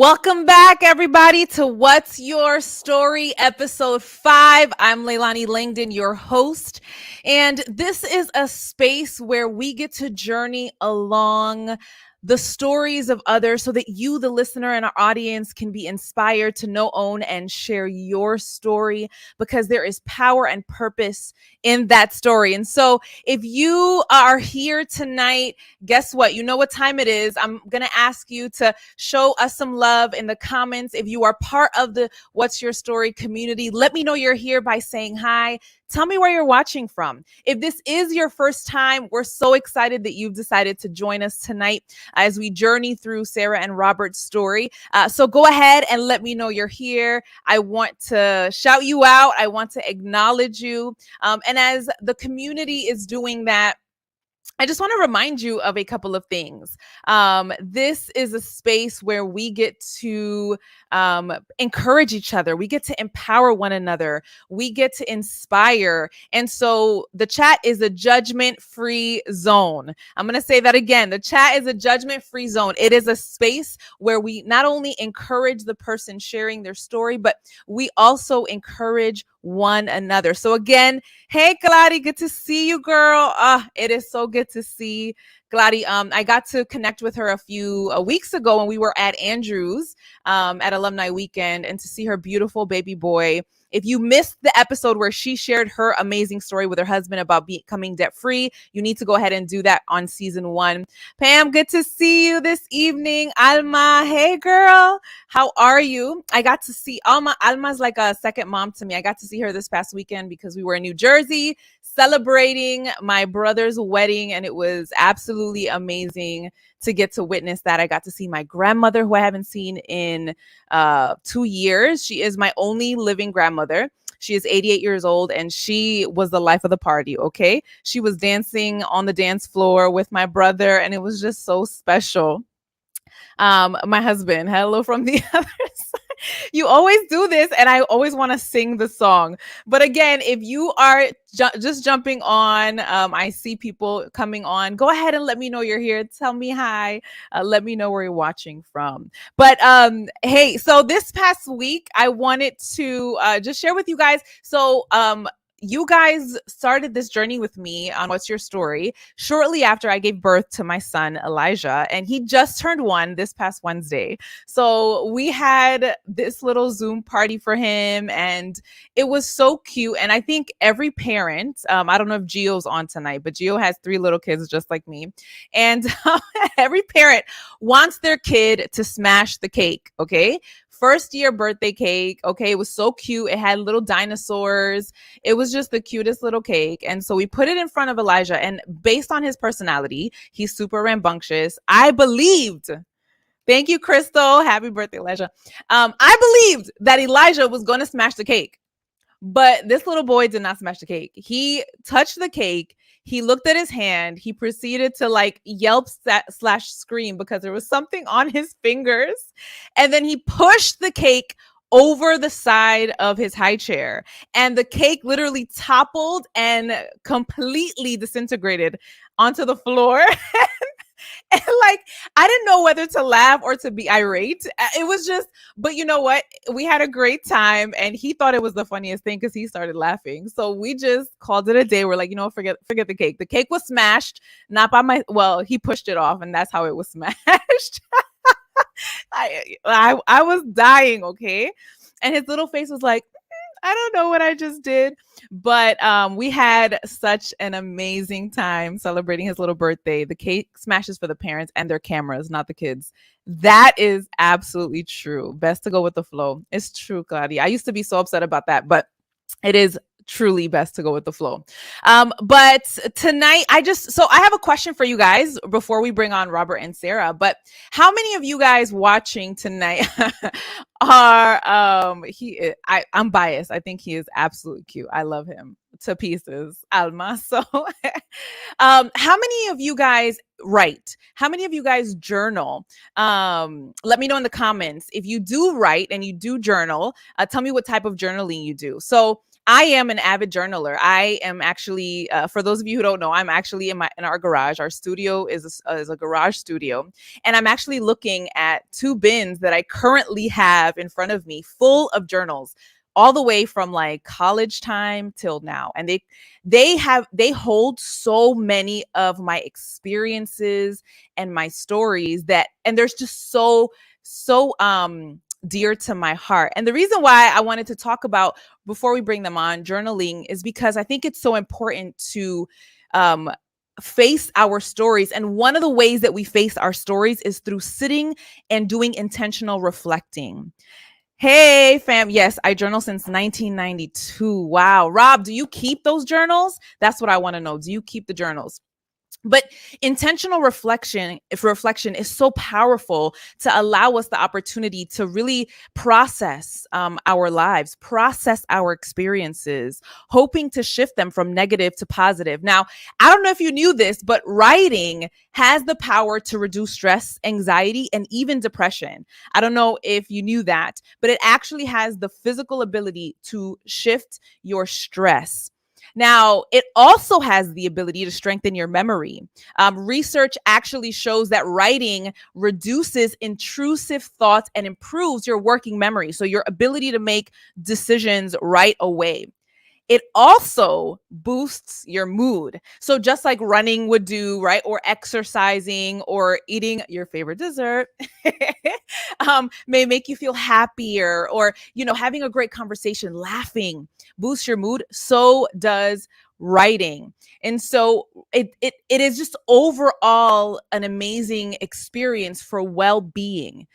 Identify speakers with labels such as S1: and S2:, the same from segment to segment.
S1: Welcome back, everybody, to What's Your Story, episode 5. I'm Leilani Langdon, your host, and this is a space where we get to journey along the stories of others so that you, the listener, and our audience can be inspired to know, own, and share your story because there is power and purpose in that story. And so if you are here tonight, guess what? You know what time it is. I'm going to ask you to show us some love in the comments. If you are part of the What's Your Story community, let me know you're here by saying hi. Tell me where you're watching from. If this is your first time, we're so excited that you've decided to join us tonight as we journey through Sarah and Robert's story. So go ahead and let me know you're here. I want to shout you out. I want to acknowledge you. And as the community is doing that, I just want to remind you of a couple of things. This is a space where we get to encourage each other. We get to empower one another. We get to inspire. And so the chat is a judgment-free zone. I'm going to say that again. The chat is a judgment-free zone. It is a space where we not only encourage the person sharing their story, but we also encourage one another. So again, hey, Glady, good to see you, girl. It is so good to see Glady. I got to connect with her a few weeks ago when we were at Andrews at Alumni Weekend, and to see her beautiful baby boy. If you missed the episode where she shared her amazing story with her husband about becoming debt-free, you need to go ahead and do that on season 1. Pam, good to see you this evening. Alma, hey girl, how are you? I got to see Alma. Alma's like a second mom to me. I got to see her this past weekend because we were in New Jersey celebrating my brother's wedding, and it was absolutely amazing to get to witness that. I got to see my grandmother, who I haven't seen in 2 years. She is my only living grandmother. She is 88 years old, and she was the life of the party, okay? She was dancing on the dance floor with my brother, and it was just so special. My husband, hello from the other side. You always do this, and I always want to sing the song. But again, if you are just jumping on, I see people coming on. Go ahead and let me know you're here. Tell me hi. Let me know where you're watching from. But hey, so this past week, I wanted to just share with you guys. So you guys started this journey with me on What's Your Story shortly after I gave birth to my son, Elijah, and he just turned 1 this past Wednesday. So we had this little Zoom party for him, and it was so cute. And I think every parent, I don't know if Gio's on tonight, but Gio has 3 little kids just like me. And every parent wants their kid to smash the cake, okay? First year birthday cake. Okay. It was so cute. It had little dinosaurs. It was just the cutest little cake. And so we put it in front of Elijah, and based on his personality, he's super rambunctious. I believed, thank you, Crystal. Happy birthday, Elijah. I believed that Elijah was going to smash the cake, but this little boy did not smash the cake. He touched the cake. He looked at his hand. He proceeded to like yelp / scream because there was something on his fingers. And then he pushed the cake over the side of his high chair, and the cake literally toppled and completely disintegrated onto the floor. And like, I didn't know whether to laugh or to be irate. It was just, but you know what? We had a great time, and he thought it was the funniest thing because he started laughing. So we just called it a day. We're like, you know, forget the cake. The cake was smashed, not by he pushed it off, and that's how it was smashed. I was dying, okay? And his little face was like, I don't know what I just did. But we had such an amazing time celebrating his little birthday. The cake smashes for the parents and their cameras, not the kids. That is absolutely true. Best to go with the flow. It's true, Claudia. I used to be so upset about that, but it is truly best to go with the flow. But tonight, I have a question for you guys before we bring on Robert and Sarah. But how many of you guys watching tonight are I'm biased. I think he is absolutely cute. I love him to pieces, Alma. So how many of you guys write? How many of you guys journal? Let me know in the comments. If you do write and you do journal, tell me what type of journaling you do. So I am an avid journaler. I am actually, for those of you who don't know, I'm actually in our garage. Our studio is a garage studio, and I'm actually looking at two bins that I currently have in front of me, full of journals, all the way from like college time till now. And they hold so many of my experiences and my stories and there's just so dear to my heart. And the reason why I wanted to talk about, before we bring them on, journaling, is because I think it's so important to um, face our stories. And one of the ways that we face our stories is through sitting and doing intentional reflecting. Hey, fam. Yes, I journal since 1992. Wow. Rob, do you keep those journals? That's what I want to know. Do you keep the journals? But intentional reflection, if reflection is so powerful to allow us the opportunity to really process our lives, process our experiences, hoping to shift them from negative to positive. Now, I don't know if you knew this, but writing has the power to reduce stress, anxiety, and even depression. I don't know if you knew that, but it actually has the physical ability to shift your stress. Now, it also has the ability to strengthen your memory. Research actually shows that writing reduces intrusive thoughts and improves your working memory, so your ability to make decisions right away. It also boosts your mood. So just like running would do, right? Or exercising or eating your favorite dessert may make you feel happier, or, having a great conversation, laughing, boosts your mood. So does writing. And so it is just overall an amazing experience for well-being.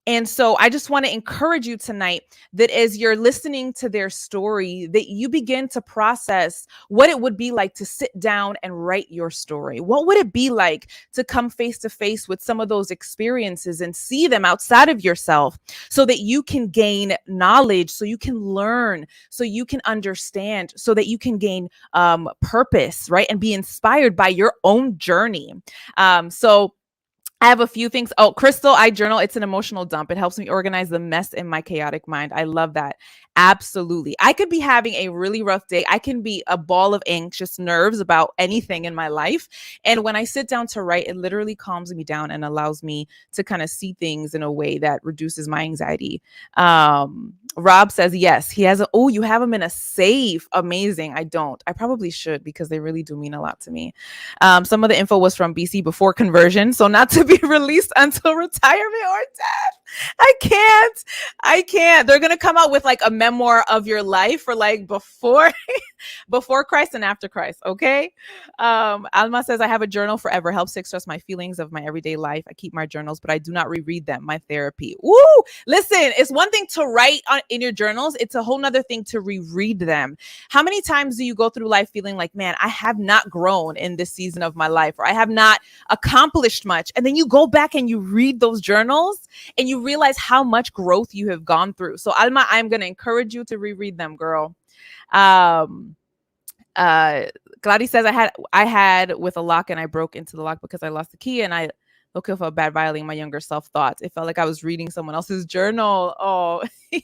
S1: And so I just want to encourage you tonight that as you're listening to their story, that you begin to process what it would be like to sit down and write your story. What would it be like to come face to face with some of those experiences and see them outside of yourself, so that you can gain knowledge, so you can learn, so you can understand, so that you can gain purpose, right? And be inspired by your own journey. So I have a few things. Oh, Crystal, I journal. It's an emotional dump. It helps me organize the mess in my chaotic mind. I love that. Absolutely. I could be having a really rough day. I can be a ball of anxious nerves about anything in my life. And when I sit down to write, it literally calms me down and allows me to kind of see things in a way that reduces my anxiety. Rob says, yes, he has oh, you have them in a safe. Amazing. I don't. I probably should, because they really do mean a lot to me. Some of the info was from BC before conversion, so not to be released until retirement or death. I can't. They're going to come out with like a memoir of your life for like before Christ and after Christ. Okay. Alma says, I have a journal forever. Helps to express my feelings of my everyday life. I keep my journals, but I do not reread them. My therapy. Woo! Listen, it's one thing to write in your journals. It's a whole nother thing to reread them. How many times do you go through life feeling like, man, I have not grown in this season of my life, or I have not accomplished much? And then you go back and you read those journals and you realize how much growth you have gone through. So Alma, I'm going to encourage you to reread them, girl. Gladys says, I had with a lock and I broke into the lock because I lost the key, and I looking for a bad violating my younger self thoughts. It felt like I was reading someone else's journal. Oh, yes.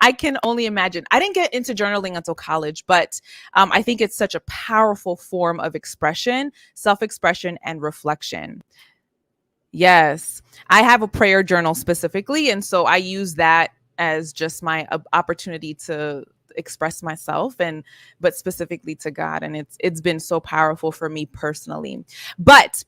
S1: I can only imagine. I didn't get into journaling until college, but I think it's such a powerful form of expression, self-expression, and reflection. Yes, I have a prayer journal specifically, and so I use that as just my opportunity to express myself, but specifically to God, and it's been so powerful for me personally. But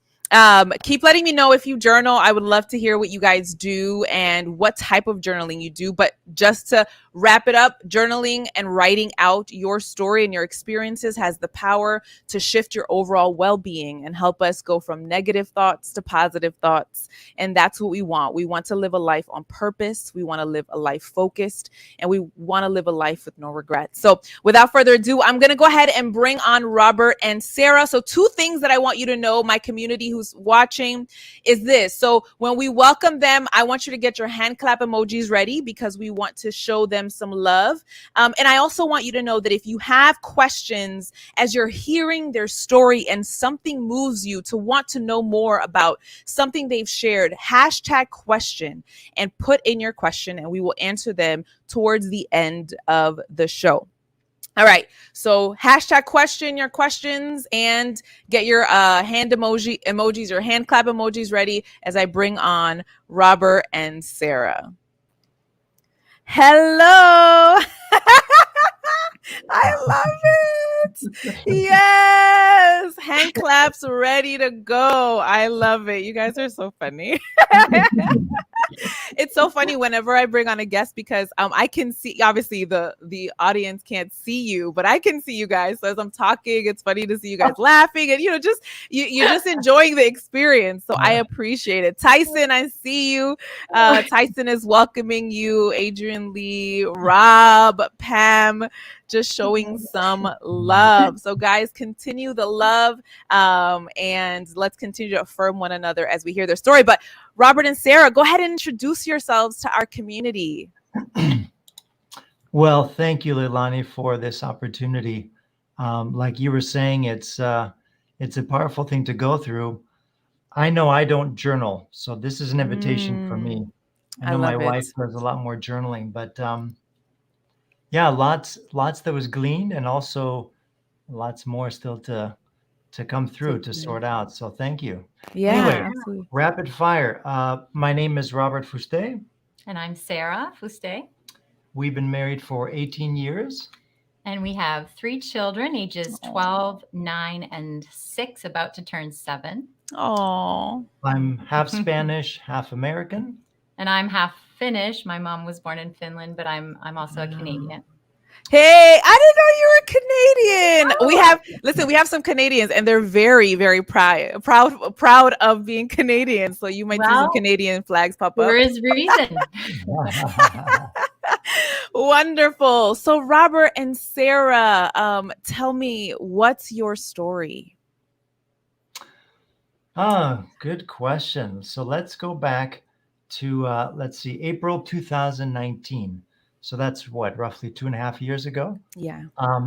S1: keep letting me know if you journal. I would love to hear what you guys do and what type of journaling you do. But just to wrap it up, journaling and writing out your story and your experiences has the power to shift your overall well-being and help us go from negative thoughts to positive thoughts. And that's what we want. We want to live a life on purpose. We want to live a life focused, and we want to live a life with no regrets. So without further ado, I'm going to go ahead and bring on Robert and Sarah. So two things that I want you to know, my community who's watching, is this. So when we welcome them, I want you to get your hand clap emojis ready, because we want to show them some love. And I also want you to know that if you have questions as you're hearing their story and something moves you to want to know more about something they've shared, #question and put in your question, and we will answer them towards the end of the show. All right. So hashtag question your questions and get your hand emojis or hand clap emojis ready as I bring on Robert and Sarah. Hello. I love it. Yes. Hand claps ready to go. I love it. You guys are so funny. It's so funny whenever I bring on a guest because I can see, obviously the audience can't see you, but I can see you guys. So as I'm talking, it's funny to see you guys laughing and just you're just enjoying the experience. So I appreciate it. Tyson, I see you. Tyson is welcoming you. Adrian Lee, Rob, Pam, just showing some love. So guys, continue the love, and let's continue to affirm one another as we hear their story. But Robert and Sarah, go ahead and introduce yourselves to our community.
S2: Well, thank you, Leilani, for this opportunity. Like you were saying, it's a powerful thing to go through. I know I don't journal, so this is an invitation for me. I
S1: I
S2: know my
S1: love it.
S2: wife does a lot more journaling, but yeah, lots that was gleaned, and also lots more still to come through to sort out. So thank you.
S1: Yeah,
S2: Anyway,
S1: absolutely.
S2: rapid fire. My name is Robert Fusté.
S3: And I'm Sarah Fusté.
S2: We've been married for 18 years.
S3: And we have 3 children, ages 12, 9, and 6, about to turn 7.
S1: Oh.
S2: I'm half Spanish, half American.
S3: And I'm half Finnish. My mom was born in Finland, but I'm also a Canadian.
S1: Hey, I didn't know you were Canadian. We have some Canadians and they're very, very proud of being Canadian. So you might see some Canadian flags pop up.
S3: There is reason.
S1: Wonderful. So Robert and Sarah, tell me, what's your story?
S2: Good question. So let's go back to let's see, April 2019. So that's what, roughly 2.5 years ago.
S1: Yeah.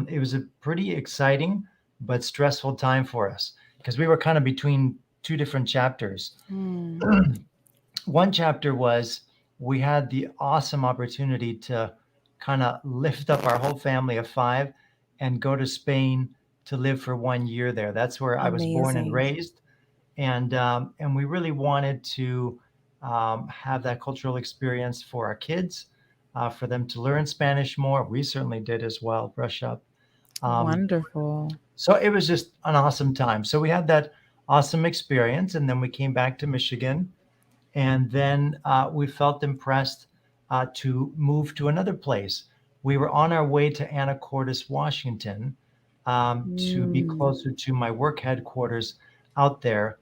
S2: It was a pretty exciting but stressful time for us because we were kind of between two different chapters. One chapter was we had the awesome opportunity to kind of lift up our whole family of 5 and go to Spain to live for 1 year there. That's where I was born and raised, and we really wanted to have that cultural experience for our kids, for them to learn Spanish more. We certainly did as well, brush up.
S1: Wonderful.
S2: So it was just an awesome time. So we had that awesome experience, and then we came back to Michigan, and then we felt impressed to move to another place. We were on our way to Anacortes, Washington, to be closer to my work headquarters out there.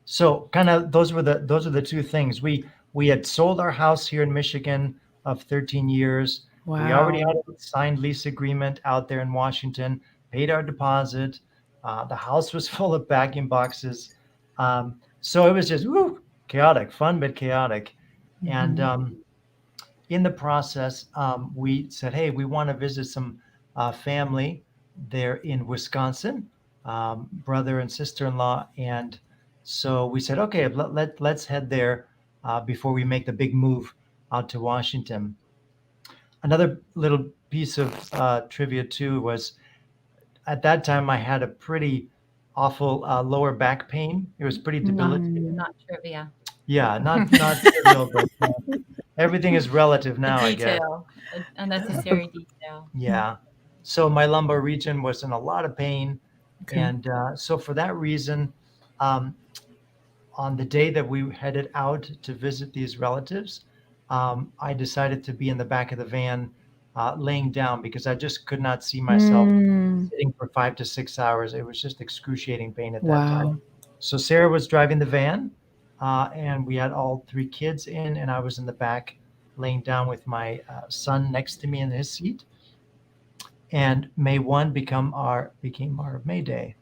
S2: So kind of those are the two things. We had sold our house here in Michigan of 13 years.
S1: Wow.
S2: We already had a signed lease agreement out there in Washington, paid our deposit. The house was full of packing boxes. So it was just chaotic, fun but chaotic. And in the process, we said, hey, we want to visit some family there in Wisconsin, brother and sister-in-law. And so we said, okay, let's head there before we make the big move out to Washington. Another little piece of trivia too was at that time I had a pretty awful lower back pain. It was pretty debilitating.
S3: Not trivia.
S2: Yeah, not trivial, but everything is relative now, I guess.
S3: Detail, unnecessary detail.
S2: Yeah. So my lumbar region was in a lot of pain, and so for that reason, um, on the day that we headed out to visit these relatives, I decided to be in the back of the van, laying down because I just could not see myself sitting for 5 to 6 hours. It was just excruciating pain at that time. So Sarah was driving the van, and we had all 3 kids in, and I was in the back, laying down with my son next to me in his seat. And May 1 became our May Day.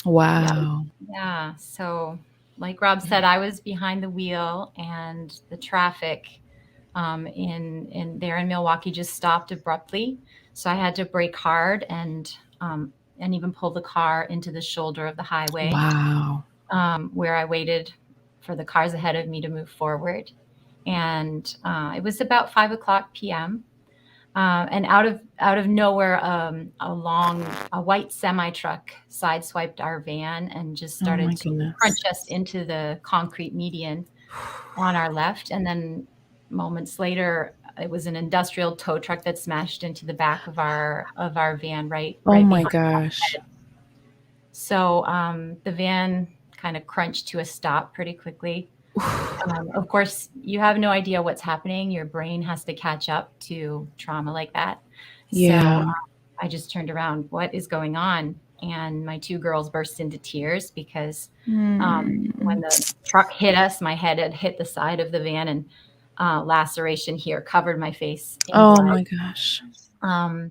S1: Wow.
S3: Yeah. So, like Rob said, I was behind the wheel, and the traffic in there in Milwaukee just stopped abruptly. So I had to brake hard and even pull the car into the shoulder of the highway.
S1: Wow.
S3: Where I waited for the cars ahead of me to move forward. And it was about 5:00 p.m. And out of nowhere, a white semi truck sideswiped our van and just
S1: Oh my
S3: started to crunch
S1: goodness.
S3: us into the concrete median on our left. And then moments later, it was an industrial tow truck that smashed into the back of our van
S1: Oh
S3: right
S1: my
S3: behind.
S1: gosh.
S3: So the van kind of crunched to a stop pretty quickly. Of course, you have no idea what's happening. Your brain has to catch up to trauma like that. So
S1: Yeah.
S3: I just turned around. What is going on? And my two girls burst into tears because when
S1: Mm.
S3: the truck hit us, my head had hit the side of the van, and laceration here covered my face in
S1: Oh
S3: blood.
S1: my gosh.
S3: Um,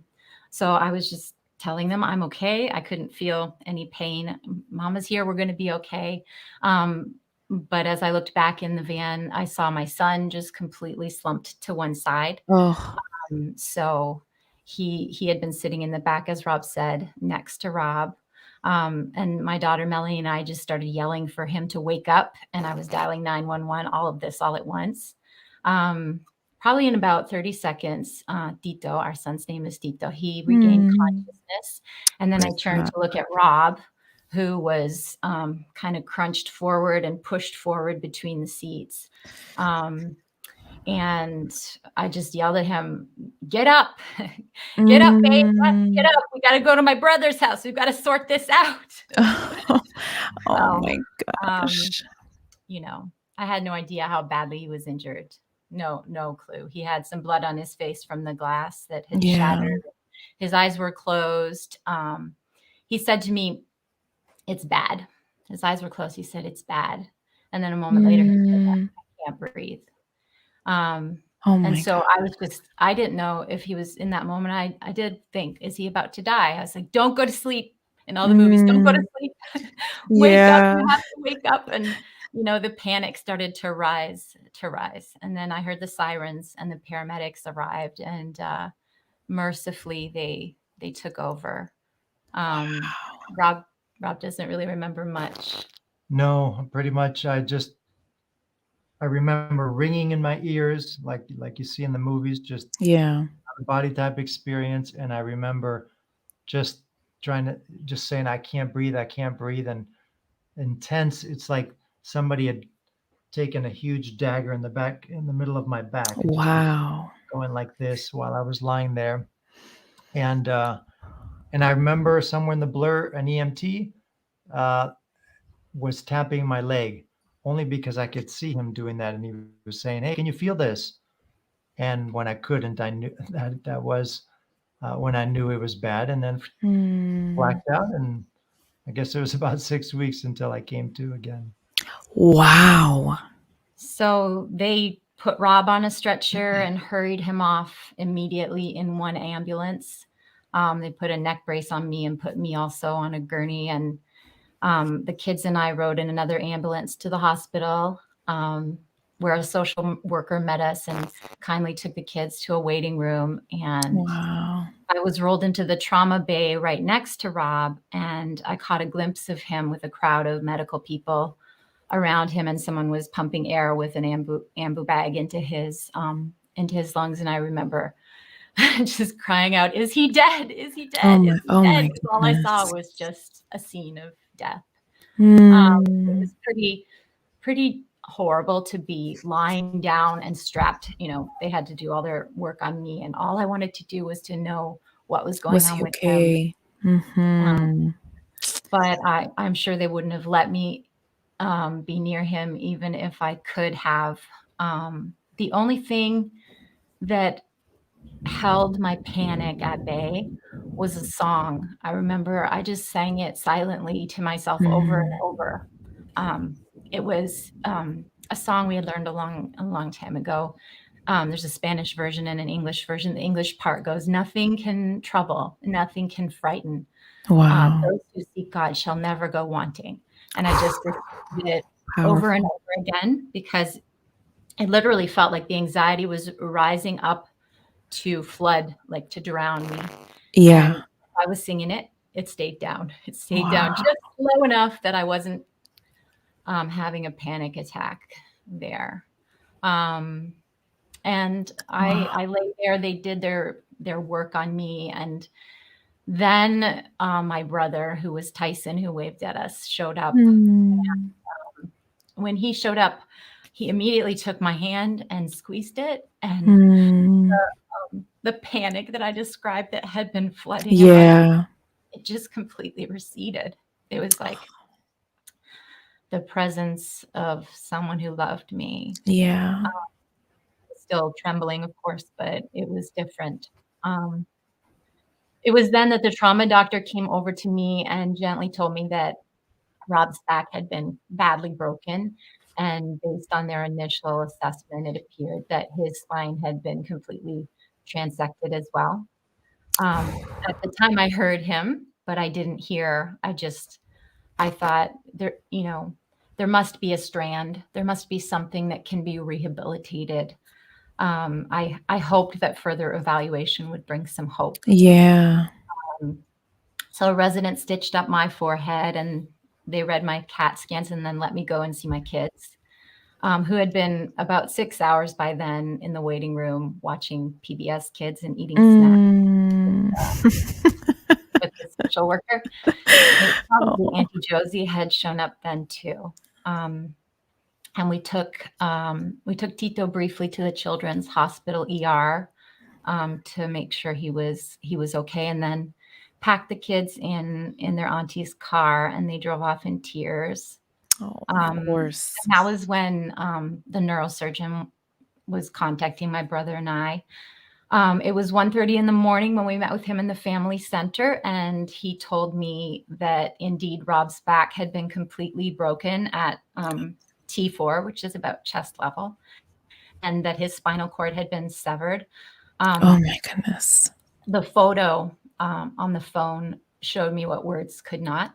S3: so I was just telling them I'm okay. I couldn't feel any pain. Mama's here. We're going to be okay. Um, but as I looked back in the van, I saw my son just completely slumped to one side.
S1: Oh,
S3: So he had been sitting in the back, as Rob said, next to Rob. And my daughter Melanie and I just started yelling for him to wake up, and I was dialing 911, all of this all at once. Um, Probably in about 30 seconds, Tito, our son's name is Tito, he regained
S1: mm.
S3: consciousness. And then I
S1: Praise
S3: turned
S1: God.
S3: to look at Rob, who was kind of crunched forward and pushed forward between the seats. And I just yelled at him, "Get up, get up, babe, get
S1: Mm.
S3: up. We got to go to my brother's house. We've got to sort this out."
S1: Oh
S3: So,
S1: my
S3: um,
S1: gosh.
S3: I had no idea how badly he was injured. No clue. He had some blood on his face from the glass that had
S1: Yeah.
S3: shattered. His eyes were closed. He said to me, "It's bad." His eyes were closed. He said, "It's bad." And then a moment later, he said,
S1: Mm.
S3: "I can't breathe." Um,
S1: Oh
S3: and
S1: my
S3: so
S1: God.
S3: I didn't know if he was in that moment. I did think, is he about to die? I was like, don't go to sleep in all the movies. Don't go to
S1: Mm.
S3: sleep. Wake up.
S1: Yeah.
S3: You have to wake up. And, the panic started to rise. And then I heard the sirens and the paramedics arrived, and mercifully they took over. Um, Rob, Rob doesn't really remember much.
S2: No, pretty much. I remember ringing in my ears, like you see in the movies, just
S1: Yeah.
S2: a body type experience. And I remember just trying to just saying, I can't breathe, and intense. It's like somebody had taken a huge dagger in the middle of my back, and just was
S1: Wow.
S2: going like this while I was lying there. And and I remember somewhere in the blur, an EMT uh, was tapping my leg, only because I could see him doing that, and he was saying, "Hey, can you feel this?" And when I couldn't, I knew that was when I knew it was bad, and then
S1: Mm.
S2: blacked out. And I guess it was about 6 weeks until I came to again.
S1: Wow.
S3: So they put Rob on a stretcher and hurried him off immediately in one ambulance. They put a neck brace on me and put me also on a gurney. And the kids and I rode in another ambulance to the hospital, where a social worker met us and kindly took the kids to a waiting room. And
S1: Wow.
S3: I was rolled into the trauma bay right next to Rob, and I caught a glimpse of him with a crowd of medical people around him, and someone was pumping air with an ambu bag into his lungs. And I remember just crying out, "Is he dead? Is he dead? Is he
S1: Oh
S3: dead?"
S1: my
S3: 'Cause all I saw
S1: goodness.
S3: was just a scene of death. It
S1: Mm.
S3: was pretty horrible to be lying down and strapped. They had to do all their work on me, and all I wanted to do was to know what was going
S1: Was
S3: on
S1: he
S3: with him.
S1: okay?
S3: Um,
S1: Mm-hmm.
S3: but I'm sure they wouldn't have let me be near him, even if I could have. The only thing that held my panic at bay was a song. I remember I just sang it silently to myself over and
S1: Mm.
S3: over. It was a song we had learned a long time ago. There's a Spanish version and an English version. The English part goes, "Nothing can trouble, nothing can frighten.
S1: Wow.
S3: Those who seek God shall never go wanting." And I just repeated it over and
S1: Powerful.
S3: over again, because it literally felt like the anxiety was rising up to flood, like to drown me. And
S1: Yeah.
S3: I was singing it, it stayed down. It stayed down
S1: Wow.
S3: just low enough that I wasn't having a panic attack there. Um, and
S1: Wow.
S3: I lay there. They did their their work on me. And then my brother, who was Tyson, who waved at us, showed up.
S1: Mm.
S3: When he showed up, he immediately took my hand and squeezed it. And
S1: Mm.
S3: the panic that I described that had been flooding in my heart, it just completely receded. It was like the presence of someone who loved me.
S1: Yeah.
S3: Still trembling, of course, but it was different. It was then that the trauma doctor came over to me and gently told me that Rob's back had been badly broken, and based on their initial assessment, it appeared that his spine had been completely transected as well. At the time, I heard him, but I didn't hear. I thought there must be a strand. There must be something that can be rehabilitated. I hoped that further evaluation would bring some hope.
S1: Yeah.
S3: So a resident stitched up my forehead, and they read my CAT scans and then let me go and see my kids, who had been about 6 hours by then in the waiting room watching PBS Kids and eating snacks
S1: Mm.
S3: with the social worker. Probably Auntie Josie had shown up then too. And we took Tito briefly to the Children's Hospital ER to make sure he was okay, and then packed the kids in their auntie's car, and they drove off in tears.
S1: Of course.
S3: And that was when the neurosurgeon was contacting my brother and I. It was 1:30 in the morning when we met with him in the family center, and he told me that indeed Rob's back had been completely broken at T4, which is about chest level, and that his spinal cord had been severed.
S1: Oh my goodness.
S3: The photo on the phone showed me what words could not.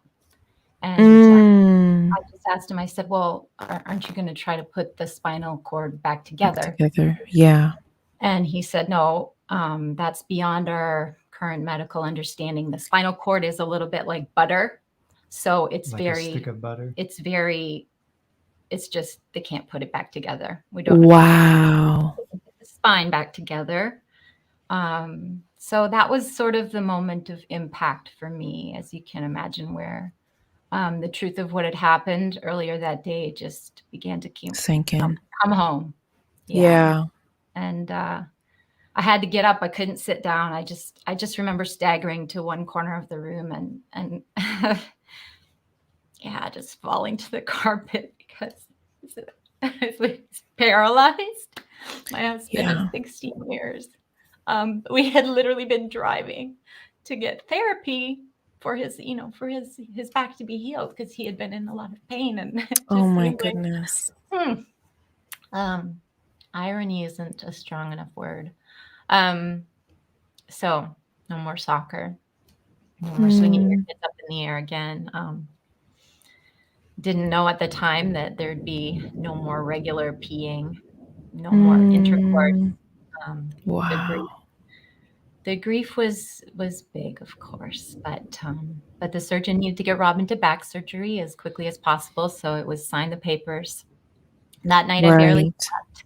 S3: And I just asked him, I said, well, aren't you going to try to put the spinal cord back together?
S1: Yeah.
S3: And he said, no, that's beyond our current medical understanding. The spinal cord is a little bit like butter. So it's
S2: like a stick of butter.
S3: It's just, they can't put it back together. We don't
S1: Wow.
S3: put the spine back together. So that was sort of the moment of impact for me, as you can imagine, where the truth of what had happened earlier that day just began to
S1: Sink in.
S3: come home.
S1: Yeah.
S3: And I had to get up. I couldn't sit down. I just remember staggering to one corner of the room and yeah, just falling to the carpet because it's paralyzed. My husband of 16 years. We had literally been driving to get therapy for his back to be healed, because he had been in a lot of pain. And just
S1: oh my goodness.
S3: Irony isn't a strong enough word. So no more soccer. No more swinging your kids up in the air again. Didn't know at the time that there'd be no more regular peeing, no more intercourse.
S1: Wow.
S3: The grief was big, of course, but the surgeon needed to get Rob into back surgery as quickly as possible, so it was sign the papers. That night, I barely slept.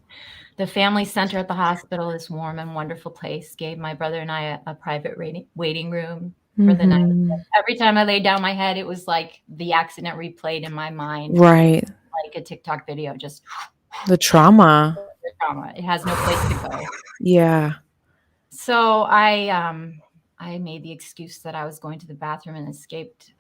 S3: The family center at the hospital, this warm and wonderful place, gave my brother and I a private waiting room for the night. Every time I laid down my head, it was like the accident replayed in my mind.
S1: Right.
S3: Like a TikTok video, just
S1: the trauma.
S3: It has no place to go.
S1: Yeah.
S3: So I made the excuse that I was going to the bathroom and escaped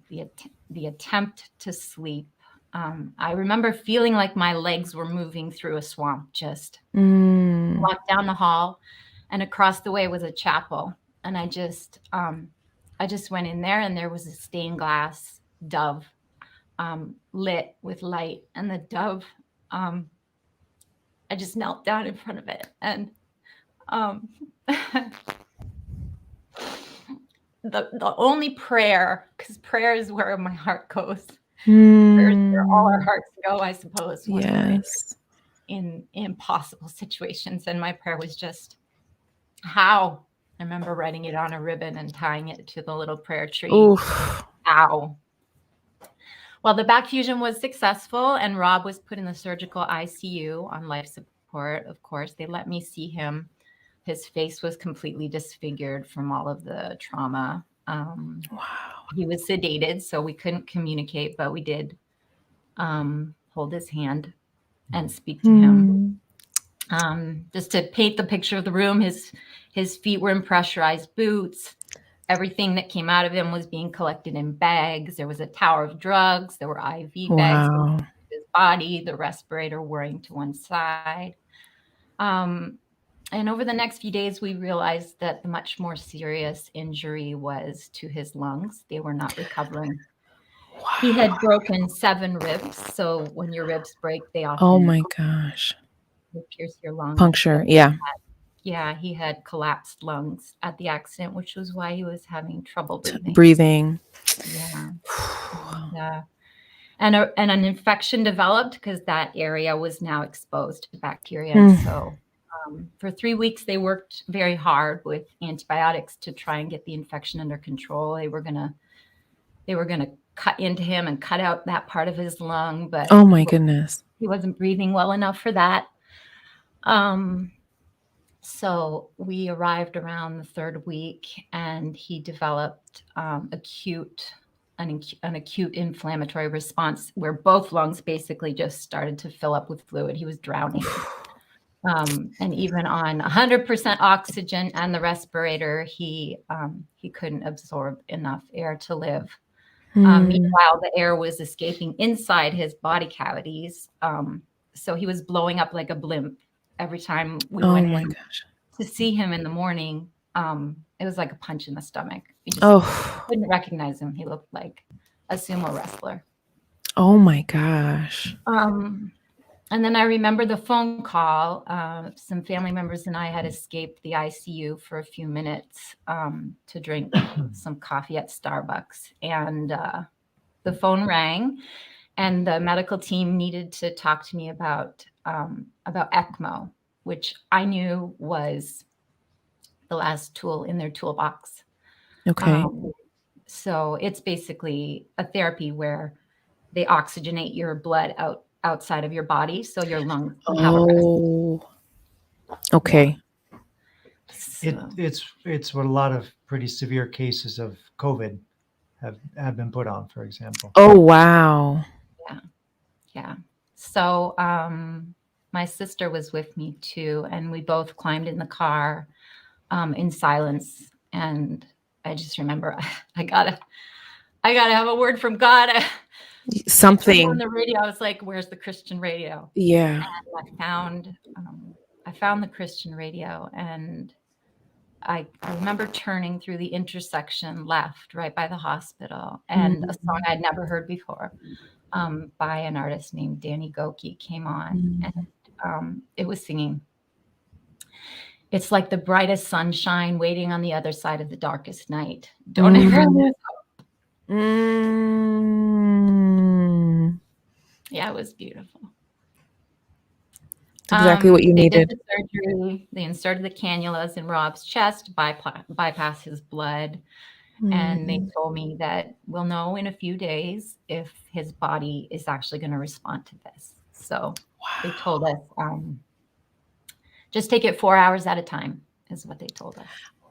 S3: the attempt to sleep. I remember feeling like my legs were moving through a swamp. Just walked down the hall, and across the way was a chapel. And I just went in there, and there was a stained glass dove lit with light. And the dove, I just knelt down in front of it. And the only prayer, because prayer is where my heart goes. Prayers where all our hearts go, I suppose. When we're in impossible situations. And my prayer was just, how? I remember writing it on a ribbon and tying it to the little prayer tree.
S1: Oof.
S3: Ow. Well, the back fusion was successful, and Rob was put in the surgical ICU on life support. Of course, they let me see him His face was completely disfigured from all of the trauma.
S1: Wow.
S3: He was sedated, so we couldn't communicate, but we did hold his hand and speak to him. Just to paint the picture of the room, his feet were in pressurized boots. Everything that came out of him was being collected in bags. There was a tower of drugs. There were IV bags
S1: Wow.
S3: his body, the respirator whirring to one side. And over the next few days, we realized that the much more serious injury was to his lungs. They were not recovering.
S1: Wow.
S3: He had broken 7 ribs. So when your ribs break, they often
S1: Oh my gosh.
S3: pierce your lungs.
S1: Puncture. Yeah.
S3: Yeah, he had collapsed lungs at the accident, which was why he was having trouble breathing. Yeah. And an infection developed because that area was now exposed to bacteria. And so for 3 weeks, they worked very hard with antibiotics to try and get the infection under control. They were gonna cut into him and cut out that part of his lung, but
S1: oh my goodness.
S3: he wasn't breathing well enough for that. So we arrived around the 3rd week, and he developed an acute inflammatory response where both lungs basically just started to fill up with fluid. He was drowning. And even on 100% oxygen and the respirator, he couldn't absorb enough air to live. Meanwhile, the air was escaping inside his body cavities. So he was blowing up like a blimp every time we went in.
S1: Gosh.
S3: To see him in the morning, it was like a punch in the stomach. We just couldn't recognize him. He looked like a sumo wrestler.
S1: Oh my gosh.
S3: And then I remember the phone call. Some family members and I had escaped the ICU for a few minutes to drink some coffee at Starbucks. And the phone rang, and the medical team needed to talk to me about ECMO, which I knew was the last tool in their toolbox.
S1: Okay.
S3: So it's basically a therapy where they oxygenate your blood outside of your body, so your lungs don't have a rest.
S1: Okay.
S3: So,
S2: It's what a lot of pretty severe cases of COVID have been put on, for example.
S1: Oh wow.
S3: yeah. So my sister was with me too, and we both climbed in the car in silence. And I just remember I gotta have a word from God.
S1: Something
S3: on the radio. I was like, "Where's the Christian radio?"
S1: Yeah.
S3: And I found the Christian radio, and I remember turning through the intersection left, right by the hospital, and a song I'd never heard before by an artist named Danny Goki came on, and it was singing, "It's like the brightest sunshine waiting on the other side of the darkest night. Don't ever lose hope." Yeah, it was beautiful.
S1: Exactly what you
S3: they
S1: needed.
S3: did the surgery. They inserted the cannulas in Rob's chest, bypass his blood. And they told me that we'll know in a few days if his body is actually going to respond to this. So they told us, just take it 4 hours at a time, is what they told us.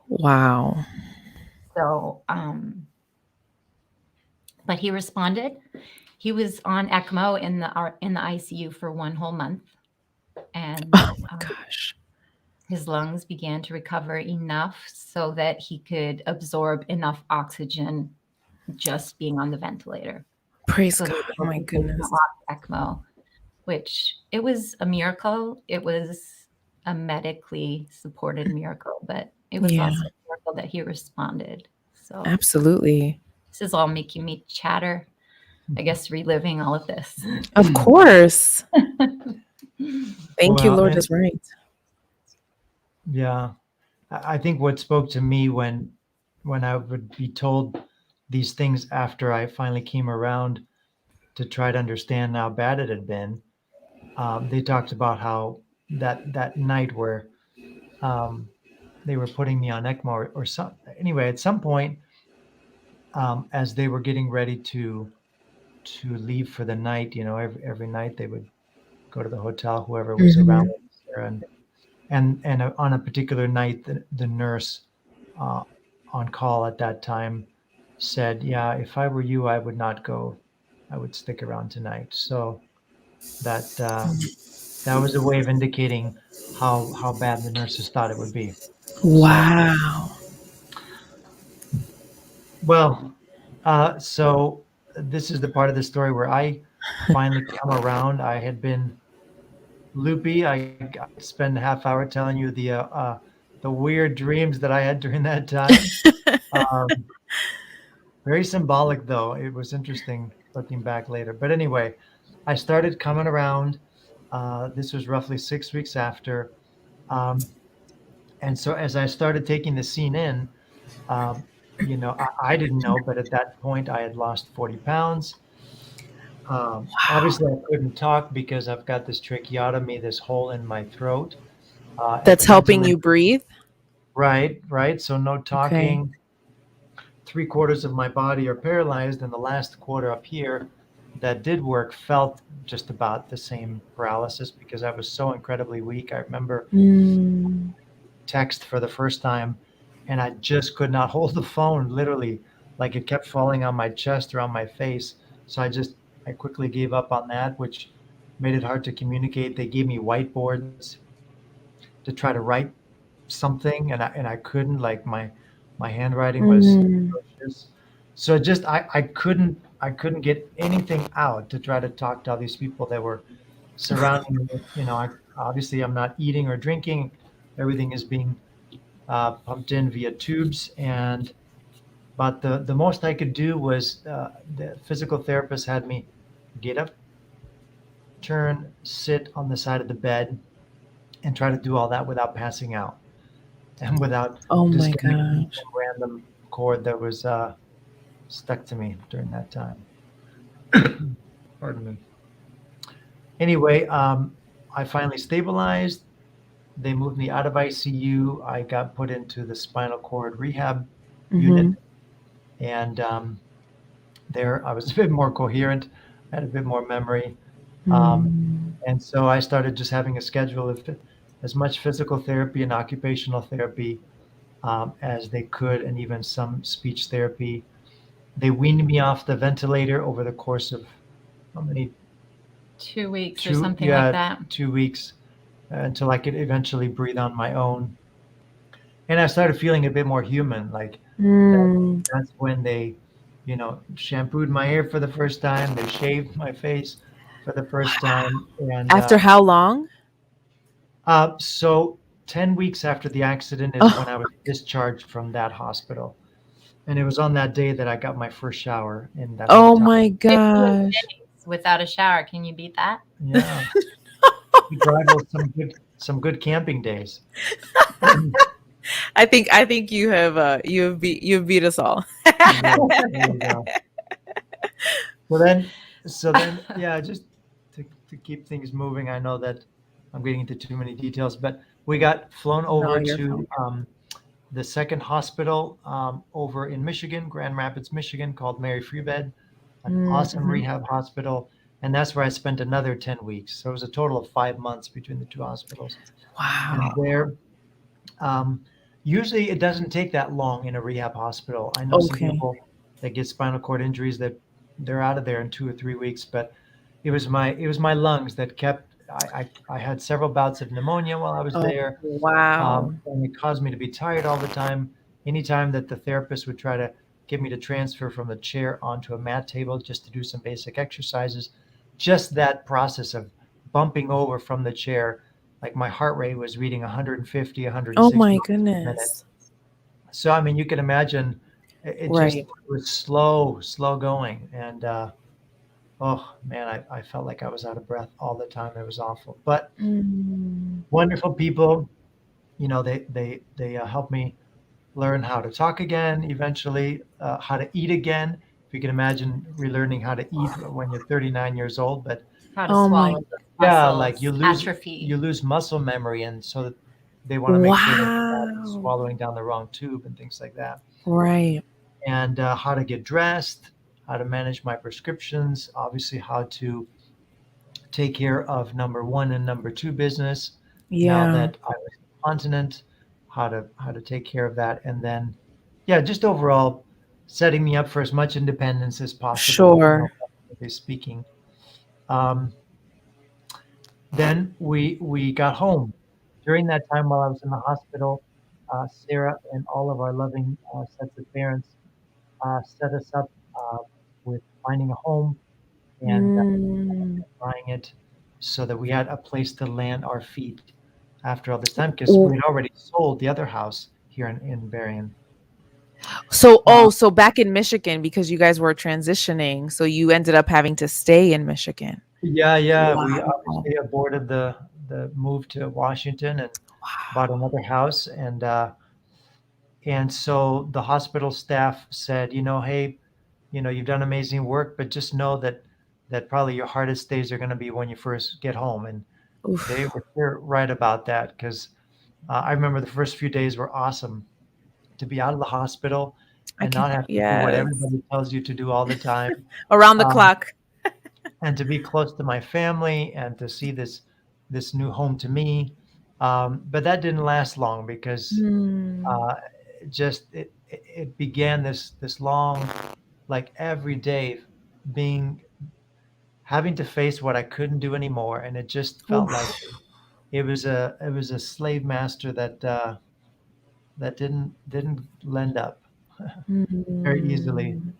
S1: Wow.
S3: So, but he responded. He was on ECMO in the ICU for 1 whole month. And
S1: Oh my gosh.
S3: his lungs began to recover enough so that he could absorb enough oxygen just being on the ventilator.
S1: Praise
S3: So
S1: God. Oh my goodness.
S3: ECMO, which it was a miracle. It was a medically supported miracle, but it was also a miracle that he responded. So
S1: absolutely.
S3: This is all making me chatter. I guess reliving all of this.
S1: Of course. Thank you, Lord is right.
S2: Yeah. I think what spoke to me when I would be told these things after I finally came around to try to understand how bad it had been, they talked about how that night where they were putting me on ECMO or some, anyway, at some point, as they were getting ready to leave for the night, every night they would go to the hotel, whoever was around there, and And on a particular night, the nurse uh, on call at that time said, "Yeah, if I were you, I would not go. I would stick around tonight." So that that was a way of indicating how bad the nurses thought it would be. So
S1: Wow.
S2: well, so this is the part of the story where I finally come around. I had been loopy. I could spend a half hour telling you the weird dreams that I had during that time. Um, Very symbolic, though. It was interesting looking back later. But anyway, I started coming around. This was roughly 6 weeks after. Um, and so as I started taking the scene in, um, I didn't know, but at that point I had lost 40 pounds. Obviously, I couldn't talk because I've got this tracheotomy, this hole in my throat, and
S1: That's helping you
S2: ventilated.
S1: breathe.
S2: Right, right. So no
S1: Okay.
S2: talking. 3/4 of my body are paralyzed, and the last quarter up here that did work felt just about the same paralysis because I was so incredibly weak. I remember
S1: Mm.
S2: text for the first time, and I just could not hold the phone. Literally, like it kept falling on my chest or on my face. So I quickly gave up on that, which made it hard to communicate. They gave me whiteboards to try to write something, and I couldn't. Like my handwriting was
S1: Mm.
S2: atrocious. So just I couldn't get anything out to try to talk to all these people that were surrounding me. Obviously I'm not eating or drinking. Everything is being pumped in via tubes, and but the most I could do was the physical therapist had me get up, turn, sit on the side of the bed, and try to do all that without passing out and without
S1: Oh my
S2: disconnecting
S1: gosh.
S2: some random cord that was stuck to me during that time. Pardon me. Anyway, I finally stabilized. They moved me out of ICU. I got put into the spinal cord rehab unit,
S1: Mm-hmm.
S2: and there I was a bit more coherent, had a bit more memory, um,
S1: Mm.
S2: and so I started just having a schedule of as much physical therapy and occupational therapy as they could, and even some speech therapy. They weaned me off the ventilator over the course of how many
S3: 2 weeks or
S2: two
S3: something like
S2: yeah
S3: that.
S2: 2 weeks until I could eventually breathe on my own, and I started feeling a bit more human. Like that,
S1: Mm.
S2: that's when they, shampooed my hair for the first time. They shaved my face for the first time, and
S1: After how long?
S2: so 10 weeks after the accident is when
S1: Oh,
S2: I was discharged from that hospital, and it was on that day that I got my first shower in that
S1: oh
S2: hotel.
S1: my
S3: 15
S1: gosh.
S3: days without a shower. Can you beat that?
S2: Yeah, it rivals some good camping days.
S1: I think you've beat us all.
S2: Yeah, there you go. So then, yeah, just to keep things moving. I know that I'm getting into too many details, but we got flown
S1: No,
S2: over
S1: you're
S2: to
S1: fine.
S2: the second hospital over in Michigan, Grand Rapids, Michigan, called Mary Free Bed, an awesome
S1: Mm-hmm.
S2: rehab hospital, and that's where I spent another 10 weeks. So it was a total of 5 months between the two hospitals. And
S1: Wow.
S2: there, um, usually it doesn't take that long in a rehab hospital. I know some
S1: Okay.
S2: people that get spinal cord injuries that they're out of there in 2 or 3 weeks, but it was my lungs that kept. I had several bouts of pneumonia while I was
S1: Oh,
S2: there,
S1: wow.
S2: and it caused me to be tired all the time. Anytime that the therapist would try to get me to transfer from the chair onto a mat table just to do some basic exercises, just that process of bumping over from the chair, like my heart rate was reading 150,
S1: Oh
S2: 160
S1: my
S2: beats a minute.
S1: goodness.
S2: So I mean, you can imagine it just
S1: Right.
S2: it was slow, slow going, and oh man, I felt like I was out of breath all the time. It was awful, but
S1: Mm.
S2: wonderful people. They helped me learn how to talk again, eventually, how to eat again. If you can imagine relearning how to eat when you're 39 years old, but
S3: How to
S1: Oh my.
S3: swallow those
S2: yeah, like
S3: muscles
S2: you
S3: atrophy.
S2: lose muscle memory, and so that they want to make sure that you're not
S1: Wow.
S2: swallowing down the wrong tube and things like that.
S1: Right.
S2: And how to get dressed, how to manage my prescriptions, obviously how to take care of number one and number two business. Now
S1: Yeah.
S2: that I was incontinent, how to take care of that, and then yeah, just overall setting me up for as much independence as possible,
S1: Sure.
S2: speaking. Um, then we got home. During that time while I was in the hospital, Sarah and all of our loving sets of parents set us up with finding a home and
S1: Mm.
S2: buying it so that we had a place to land our feet after all this time because we
S1: W-
S2: had already sold the other house here in Berrien.
S1: So,
S2: Uh,
S1: so back in Michigan, because you guys were transitioning, so you ended up having to stay in Michigan.
S2: yeah, we
S1: Wow.
S2: obviously aborted the move to Washington and bought
S1: Wow.
S2: another house, and so the hospital staff said, hey, you've done amazing work, but just know that probably your hardest days are going to be when you first get home, and
S1: Oof.
S2: they're right about that because I remember the first few days were awesome to be out of the hospital
S1: I
S2: and
S1: can,
S2: not have to do what
S1: yes.
S2: everybody tells you to do all the time,
S1: Around the
S2: um,
S1: clock.
S2: and to be close to my family and to see this new home to me. But that didn't last long because
S1: Mm.
S2: uh, it began this long, like every day being having to face what I couldn't do anymore, and it just felt like
S1: Oof.
S2: it was a slave master that didn't lend up very easily.
S1: Mm.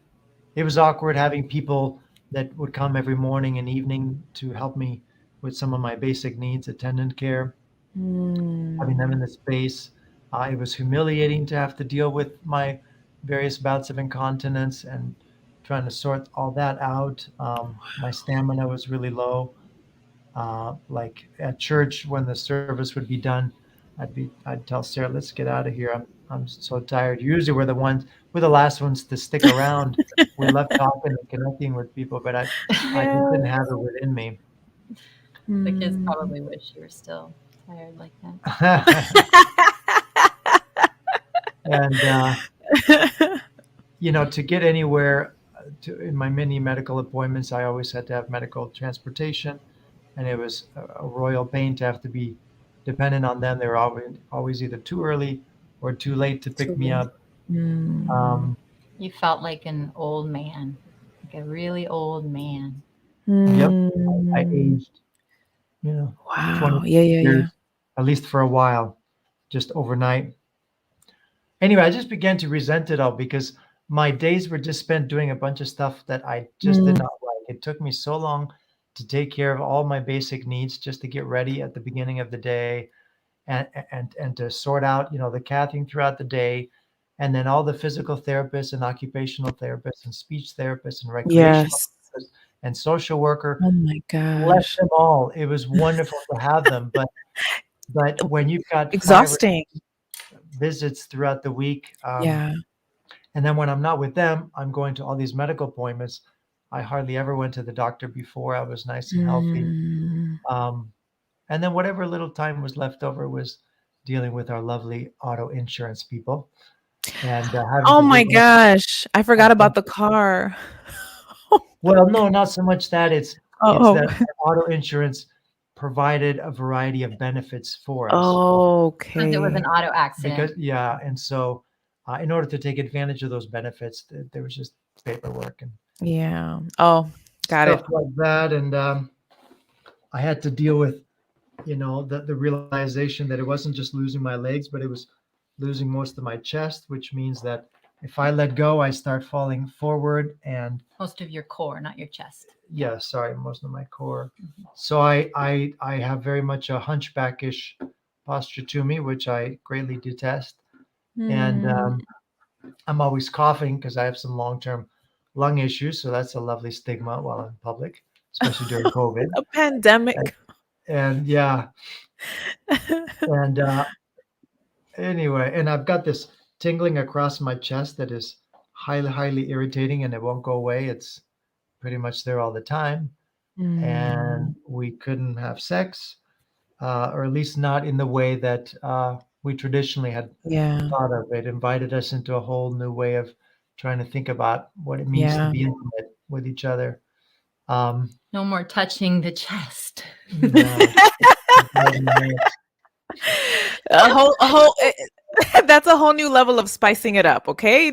S2: It was awkward having people that would come every morning and evening to help me with some of my basic needs, attendant care, having them in
S1: Mm.
S2: the space. It was humiliating to have to deal with my various bouts of incontinence and trying to sort all that out. My stamina was really low. Like at church, when the service would be done, I'd tell Sarah, "Let's get out of here. I'm so tired." Usually, we're the last ones to stick around. We love talking and connecting with people, but I just didn't have
S1: Yes.
S2: it within me.
S3: The kids
S1: Mm.
S3: probably wish you were still tired like that.
S2: And to get anywhere in my many medical appointments, I always had to have medical transportation, and it was a royal pain to have to be dependent on them. They were always either too early or too late to pick me
S1: Totally.
S2: up.
S1: Mm.
S2: Um,
S3: You felt like an old man, like a really old man.
S2: yep, I
S1: Mm.
S2: aged, you know, 20
S1: Wow. Yeah, yeah, yeah.
S2: years, at least for a while, just overnight. Anyway, I just began to resent it all because my days were just spent doing a bunch of stuff that I just did
S1: Mm.
S2: not like. It took me so long to take care of all my basic needs just to get ready at the beginning of the day and to sort out, the cathing throughout the day, and then all the physical therapists and occupational therapists and speech therapists and recreational
S1: Yes.
S2: therapists and social worker.
S1: Oh my
S2: Bless
S1: gosh.
S2: them all. It was wonderful to have them, but when you've got 5 or
S1: Exhausting.
S2: visits throughout the week,
S1: Yeah.
S2: and then when I'm not with them, I'm going to all these medical appointments. I hardly ever went to the doctor before I was nice and healthy.
S1: Mm.
S2: Um, and then whatever little time was left over was dealing with our lovely auto insurance people and having
S1: Oh
S2: to
S1: my
S2: get
S1: gosh. I
S2: our
S1: forgot about the
S2: benefits.
S1: car.
S2: Well, no, not so much that. It's
S1: Oh.
S2: that our auto insurance provided a variety of benefits for us
S3: Because it was an
S1: Okay.
S3: auto accident.
S2: because yeah, and so in order to take advantage of those benefits, there was just paperwork and
S1: Yeah. Oh, got
S2: stuff
S1: it.
S2: like that, and I had to deal with the realization that it wasn't just losing my legs, but it was losing most of my chest, which means that if I let go, I start falling forward, and
S3: Most of your core, not your chest.
S2: yeah, sorry, most of my core. So I have very much a hunchbackish posture to me, which I greatly detest, and
S1: Mm.
S2: I'm always coughing because I have some long-term lung issues. So that's a lovely stigma while I'm in public, especially during COVID.
S1: A pandemic.
S2: And yeah, and anyway, and I've got this tingling across my chest that is highly irritating, and it won't go away. It's pretty much there all the time. And
S1: Mm.
S2: we couldn't have sex, or at least not in the way that we traditionally had
S1: Yeah.
S2: thought of. It invited us into a whole new way of trying to think about what it means to
S1: Yeah.
S2: be intimate with each other. Um,
S3: No more touching the chest.
S2: yeah,
S1: That's a whole new level of spicing it up, okay?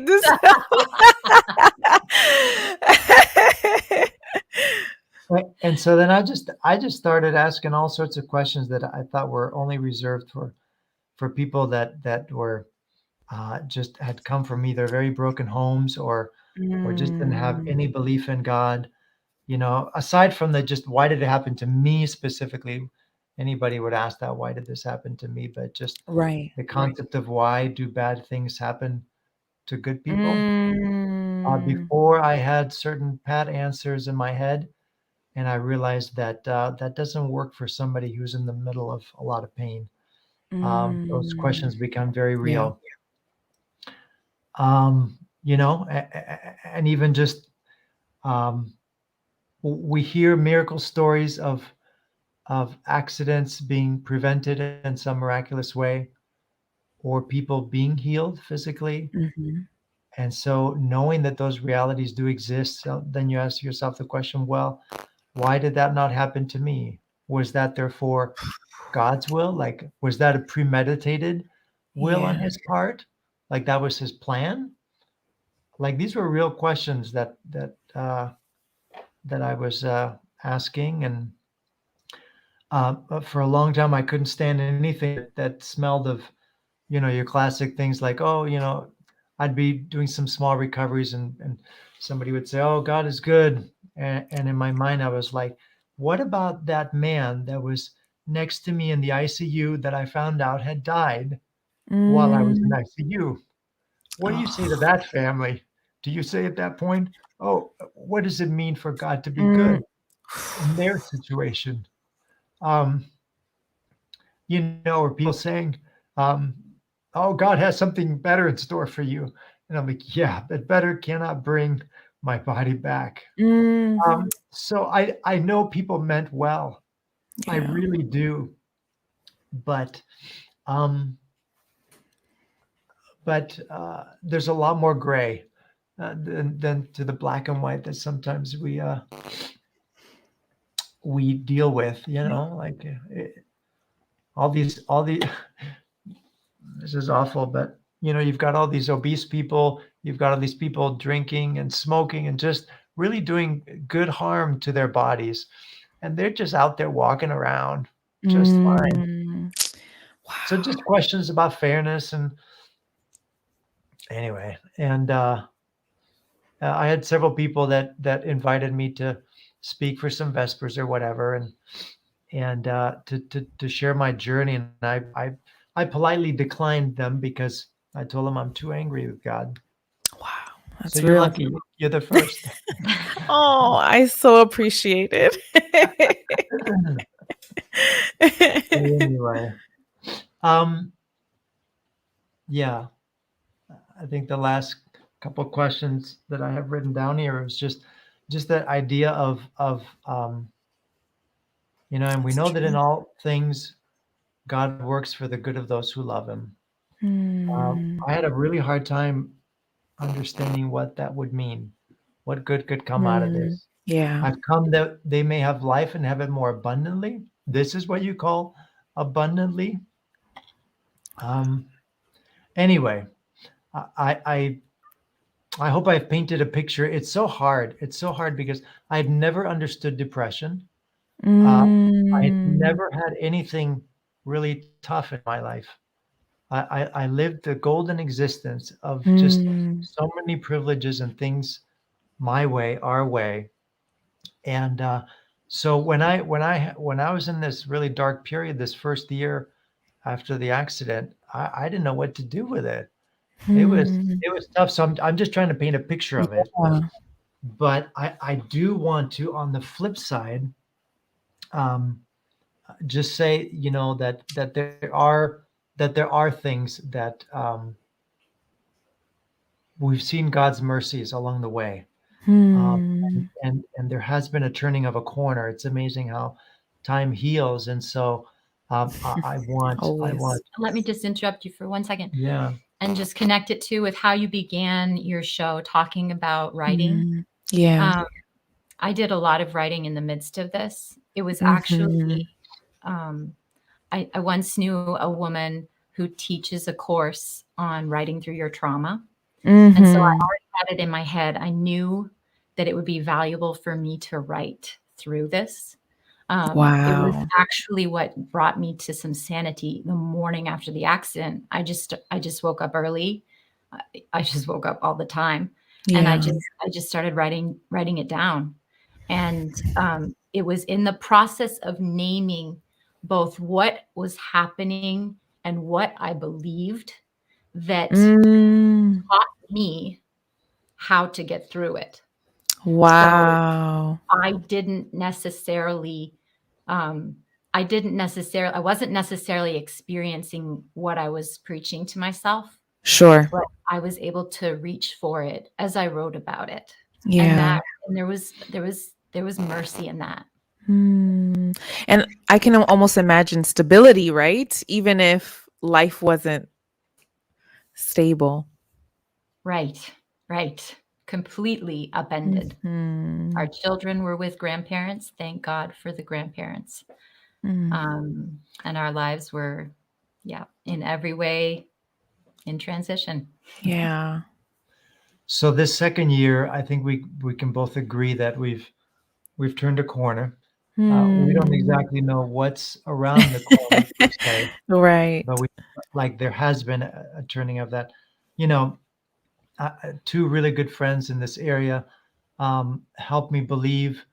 S2: Right. And so then I just started asking all sorts of questions that I thought were only reserved for people that were just had come from either very broken homes or just didn't have
S1: Mm,
S2: any belief in God. Aside from the just why did it happen to me specifically? Anybody would ask that, why did this happen to me? But just
S1: right.
S2: the concept of why do bad things happen to good people?
S1: Mm,
S2: Before I had certain pat answers in my head, and I realized that that doesn't work for somebody who's in the middle of a lot of pain. Those
S1: mm,
S2: questions become very
S1: yeah.
S2: real. And even just um, we hear miracle stories of accidents being prevented in some miraculous way, or people being healed physically.
S1: Mhm.
S2: And so, knowing that those realities do exist, so then you ask yourself the question, well, why did that not happen to me? Was that therefore God's will? Like, was that a premeditated will on
S1: Yeah.
S2: his part? Like that was his plan? Like these were real questions that I was asking, and for a long time I couldn't stand anything that smelled of your classic things like, oh, I'd be doing some small recoveries, and somebody would say, oh, God is good. And in my mind, I was like, what about that man that was next to me in the ICU that I found out had died while I was in
S1: Mm.
S2: ICU? What do you say to
S1: Oh.
S2: that family? Do you say at that point, oh, what does it mean for God to be
S1: Mm.
S2: good in their situation? Um, or people saying, um, "Oh, God has something better in store for you," and I'm like, "Yeah, but better cannot bring my body back."
S1: Mm.
S2: So I know people meant well, I
S1: Yeah.
S2: really do, but um, there's a lot more gray than to the black and white that sometimes we deal with.
S1: Yeah.
S2: Like all the this is awful, but you've got all these obese people, you've got all these people drinking and smoking and just really doing good harm to their bodies. And they're just out there walking around just fine.
S1: Mm.
S2: So
S1: Wow.
S2: just questions about fairness and anyway, and I had several people that invited me to speak for some vespers or whatever, and to share my journey, and I politely declined them because I told them I'm too angry with God.
S1: Wow.
S2: So
S1: That's
S2: you're
S1: real.
S2: lucky. You're the first.
S1: Oh, I so appreciate it.
S2: Anyway, um, yeah, I think the last couple questions that I have written down here is just that idea of and we
S1: That's
S2: know that in
S1: true.
S2: all things God works for the good of those who love Him.
S1: Mm.
S2: I had a really hard time understanding what that would mean. What good could come out of
S1: Mm.
S2: this?
S1: Yeah.
S2: I've come that they may have life and have it more abundantly. This is what you call abundantly. Um, anyway, I, I I hope I've painted a picture. It's so hard. It's so hard because I'd never understood depression. Uh, I had
S1: Mm.
S2: never had anything really tough in my life. I lived the golden existence of just
S1: Mm.
S2: so many privileges and things my way, our way. And so when I was in this really dark period, this first year after the accident, I didn't know what to do with it. It was
S1: Mm.
S2: it was tough. So I'm just trying to paint a picture of it.
S1: Yeah.
S2: But I do want to, on the flip side, um, just say, that there are things that we've seen God's mercies along the way, um, and,
S1: Hmm.
S2: and there has been a turning of a corner. It's amazing how time heals, and so I want,
S1: Always.
S3: Let me just interrupt you for 1 second
S2: yeah,
S3: and just connect it to with how you began your show talking about writing.
S1: Mm. Yeah.
S3: Um, I did a lot of writing in the midst of this. It was actually,
S1: Mhm.
S3: um, I once knew a woman who teaches a course on writing through your trauma. And so I
S1: Mm-hmm.
S3: already had it in my head. I knew that it would be valuable for me to write through this. It was
S1: Wow.
S3: actually what brought me to some sanity the morning after the accident. I just woke up early. I just woke up all the time, and
S1: Yeah.
S3: I just started writing it down. And it was in the process of naming both what was happening and what I believed that
S1: Mm.
S3: taught me how to get through it. So
S1: Wow.
S3: I didn't necessarily, um, I wasn't necessarily experiencing what I was preaching to myself,
S1: Sure.
S3: but I was able to reach for it as I wrote about it. And
S1: Yeah.
S3: there was mercy in that.
S1: Mm. And I can almost imagine stability, right? Even if life wasn't stable.
S3: Right, right. Completely upended.
S1: Mm-hmm.
S3: Our children were with grandparents. Thank God for the grandparents.
S1: Mm.
S3: And our lives were, yeah, in every way in transition.
S1: Yeah.
S2: So this second year, I think we can both agree that we've turned a corner. We don't
S1: Mm.
S2: exactly know what's around the corner per se, but
S1: Right.
S2: we like there has been a turning of that. You know, two really good friends in this area helped me believe.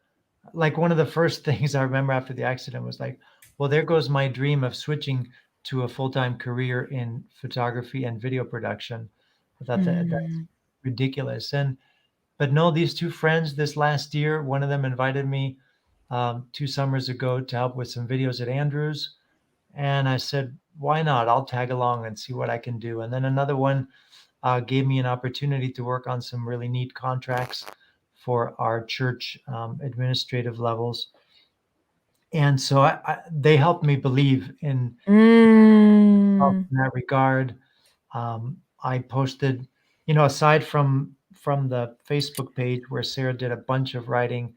S2: Like one of the first things I remember after the accident was like, well, there goes my dream of switching to a full-time career in photography and video production. I thought that's
S1: Mm.
S2: ridiculous. And but no, these two friends this last year, one of them invited me 2 summers ago to help with some videos at Andrews. And I said, why not? I'll tag along and see what I can do. And then another one gave me an opportunity to work on some really neat contracts for our church administrative levels. And so they helped me believe in
S1: Mm.
S2: in that regard. I posted, aside from the Facebook page where Sarah did a bunch of writing,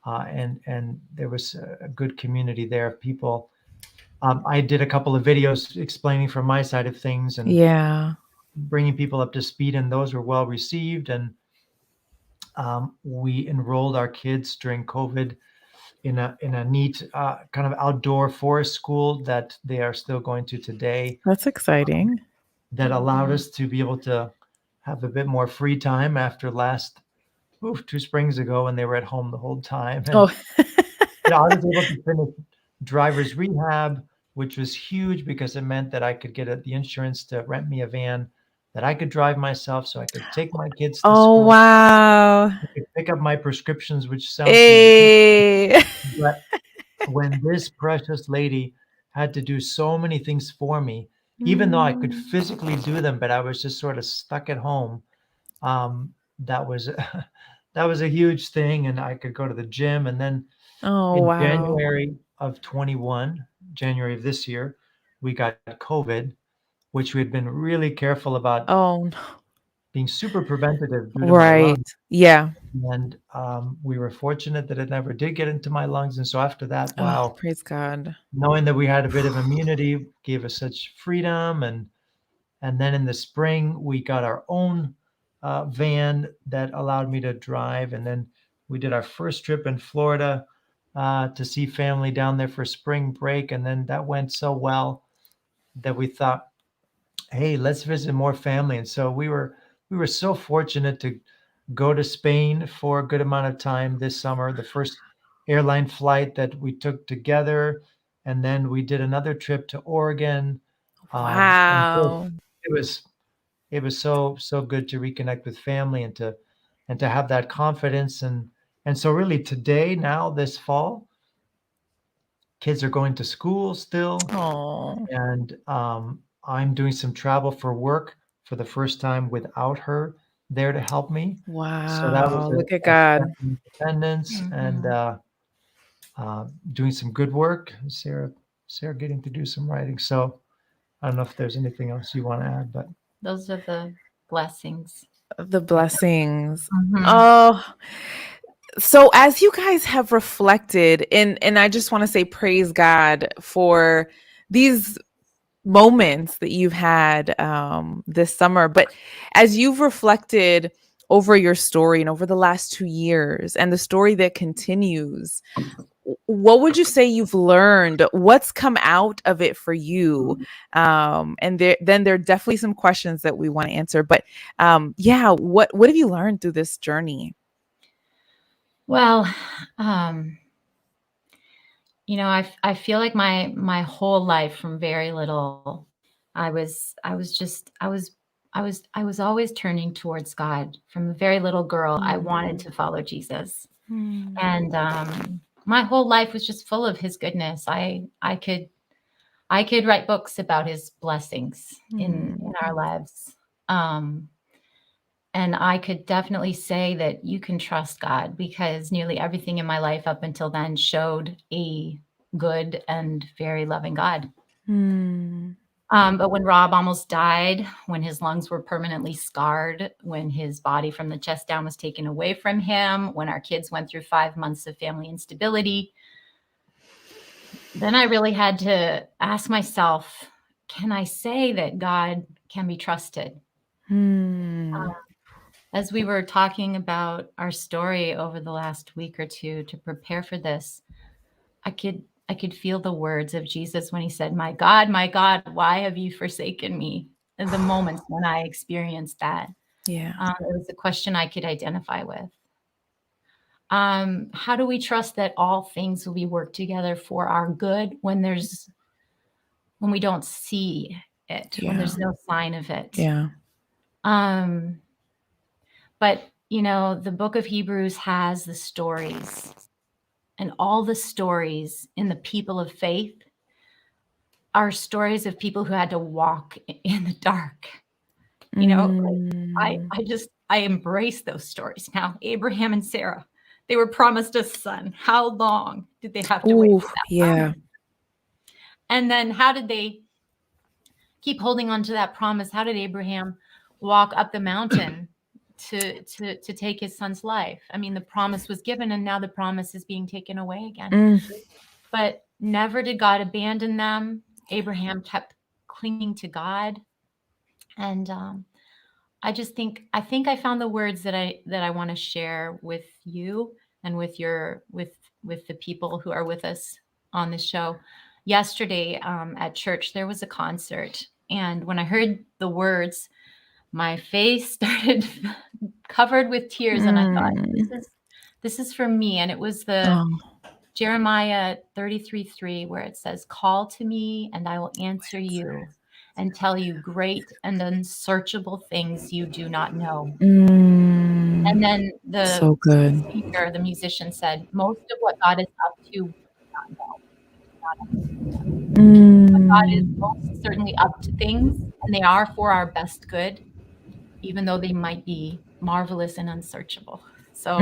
S2: and there was a good community there of people. I did a couple of videos explaining from my side of things and
S1: Yeah.
S2: bringing people up to speed, and those were well received. And we enrolled our kids during COVID in a neat kind of outdoor forest school that they are still going to today.
S1: That's exciting.
S2: That allowed us to be able to have a bit more free time after last 2 springs ago when they were at home the whole time. And
S1: Oh.
S2: I was able to finish driver's rehab, which was huge because it meant that I could get the insurance to rent me a van that I could drive myself so I could take my kids to
S1: Oh,
S2: school.
S1: wow.
S2: I could pick up my prescriptions, which sounds ridiculous,
S1: Eh.
S2: but when this precious lady had to do so many things for me, even though I could
S1: Mm.
S2: physically do them, but I was just sort of stuck at home. That was that was a huge thing, and I could go to the gym. And then
S1: Oh,
S2: in
S1: wow.
S2: January of this year, we got COVID, which we had been really careful about
S1: Oh, no.
S2: being super preventative due to my
S1: Right.
S2: lungs.
S1: Yeah.
S2: And we were fortunate that it never did get into my lungs. And so after that,
S1: Oh,
S2: wow,
S1: praise God.
S2: knowing that we had a bit of immunity gave us such freedom. And then in the spring we got our own van that allowed me to drive. And then we did our first trip in Florida to see family down there for spring break. And then that went so well that we thought, hey, let's visit more family. And so we were so fortunate to go to Spain for a good amount of time this summer, the first airline flight that we took together. And then we did another trip to Oregon. And so
S1: Wow.
S2: it was it was so good to reconnect with family and to have that confidence. And so really today, now this fall, kids are going to school still.
S1: Oh,
S2: And I'm doing some travel for work for the first time without her there to help me. So that was
S1: wow. Look at
S2: a
S1: God.
S2: step in independence and
S3: Mhm.
S2: doing some good work. Sarah getting to do some writing. So I don't know if there's anything else you want to add, but
S3: Those are the blessings.
S1: The blessings.
S3: Mhm.
S1: Oh, so as you guys have reflected, and I just want to say praise God for these moments that you've had this summer. But as you've reflected over your story and over the last 2 years and the story that continues, what would you say you've learned? What's come out of it for you? And then there are definitely some questions that we want to answer. But yeah, what have you learned through this journey?
S3: Well, I feel like my whole life from very little, I was always turning towards God. From a very little girl, I wanted to follow Jesus. And my whole life was just full of his goodness. I could write books about his blessings in our lives. And I could definitely say that you can trust God, because nearly everything in my life up until then showed a good and very loving God. But when Rob almost died, when his lungs were permanently scarred, when his body from the chest down was taken away from him, when our kids went through 5 months of family instability, then I really had to ask myself, can I say that God can be trusted? As we were talking about our story over the last week or two to prepare for this, I could feel the words of Jesus when he said, my God, why have you forsaken me?" And the moments when I experienced that,
S1: Yeah.
S3: it was a question I could identify with. How do we trust that all things will be worked together for our good when we don't see it, when there's no sign of it?
S1: Yeah.
S3: But the book of Hebrews has the stories, and all the stories in the people of faith are stories of people who had to walk in the dark. I embrace those stories now. Abraham and Sarah, they were promised a son. How long did they have to wait
S1: Ooh,
S3: for that
S1: yeah.
S3: promise? And then how did they keep holding on to that promise? How did Abraham walk up the mountain to take his son's life? I mean, the promise was given, and now the promise is being taken away again. But never did God abandon them. Abraham kept clinging to God. And I think I found the words that I want to share with you and with the people who are with us on the show. Yesterday at church, there was a concert, and when I heard the words, my face started covered with tears, and I thought, this is for me. And it was the Jeremiah 33:3, where it says, "Call to me and I will answer you and tell you great and unsearchable things you do not know." And then
S1: So good.
S3: speaker, the musician, said, "Most of what God is up to, we do not know. We do not understand. But God is most certainly up to things, and they are for our best good, even though they might be marvelous and unsearchable." So Rob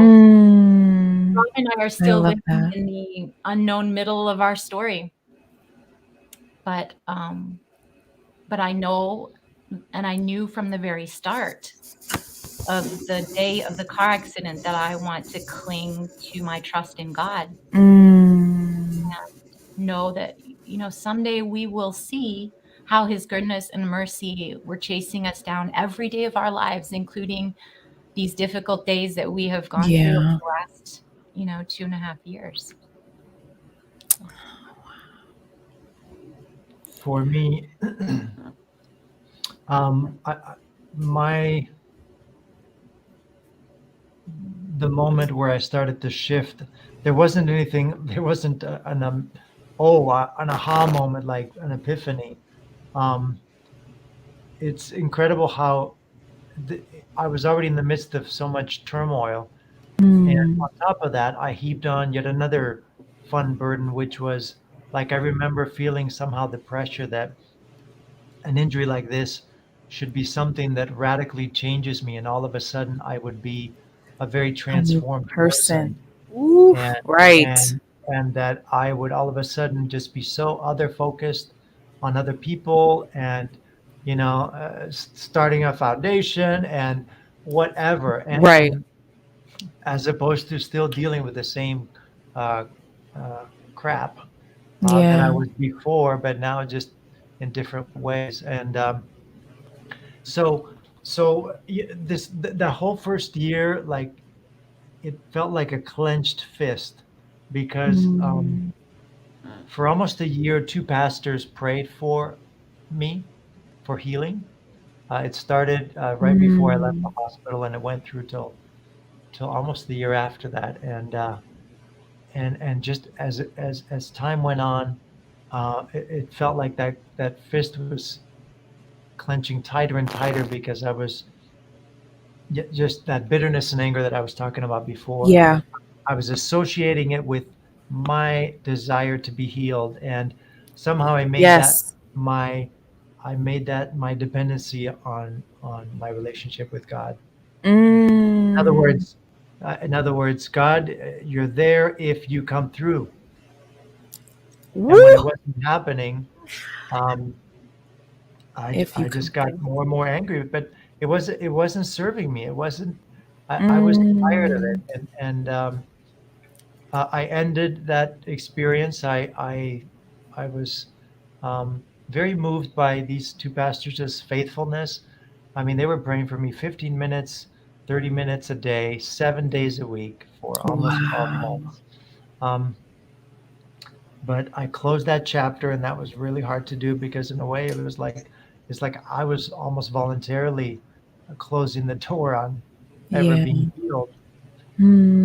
S3: and I are still
S1: love
S3: living
S1: that.
S3: in the unknown middle of our story. But I know, and I knew from the very start of the day of the car accident, that I want to cling to my trust in God. Know that, someday we will see how his goodness and mercy were chasing us down every day of our lives, including these difficult days that we have gone through over the last, 2.5 years.
S2: For me, my the moment where I started to shift, there wasn't an aha moment, like an epiphany. Um, it's incredible how I was already in the midst of so much turmoil, and on top of that, I heaped on yet another fun burden, which was like I remember feeling somehow the pressure that an injury like this should be something that radically changes me, and all of a sudden I would be a very
S1: A new
S2: transformed person,
S1: person. Ooh,
S2: and
S1: right.
S2: and that I would all of a sudden just be so other focused on other people, and starting a foundation and whatever,
S1: Right.
S2: and as opposed to still dealing with the same uh, uh, crap. than I
S1: Yeah.
S2: was before, but now just in different ways. And so the whole first year, like it felt like a clenched fist because
S1: Mm.
S2: for almost a year, two pastors prayed for me for healing. It started right before I left the
S1: Mm.
S2: hospital, and it went through till almost the year after that. And just as time went on, it felt like that fist was clenching tighter and tighter because I was just that bitterness and anger that I was talking about before.
S1: Yeah.
S2: I was associating it with my desire to be healed, and somehow
S1: Yes.
S2: my I made that my dependency on my relationship with God. In other
S1: Mm.
S2: words, God, you're there if you come through. And when it
S1: Woo.
S2: wasn't happening, um,
S1: If you
S2: I just
S1: come
S2: got
S1: through.
S2: more and more angry. But it wasn't serving me. It wasn't. I was tired of it,
S1: Mm.
S2: and I ended that experience. I was very moved by these two pastors' faithfulness. I mean, they were praying for me 15 minutes, 30 minutes a day, 7 days a week for almost 12
S1: Wow.
S2: months. Um, but I closed that chapter, and that was really hard to do because, in a way, it's like I was almost voluntarily closing the door on ever
S1: Yeah.
S2: being healed.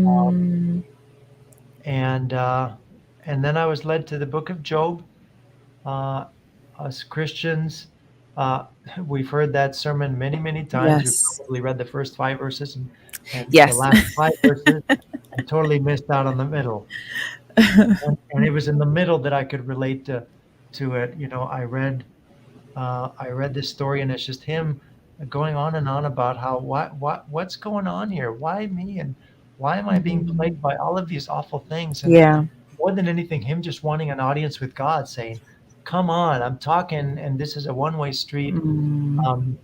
S2: Um,
S1: Mm.
S2: and uh, and then I was led to the Book of Job. Uh, us Christians, uh, we've heard that sermon many, many times. You've
S1: Yes.
S2: probably read the first 5 verses and the
S1: Yes.
S2: last 5 verses and totally missed out on the middle. And it was in the middle that I could relate to it. You know, I read this story, and it's just him going on and on about how what's going on here? Why me? And why am I being
S1: Mm.
S2: plagued by all of these awful things? And
S1: Yeah.
S2: more than anything, him just wanting an audience with God, saying, "Come on, I'm talking, and this is a one-way street."
S1: Mm.
S2: Um,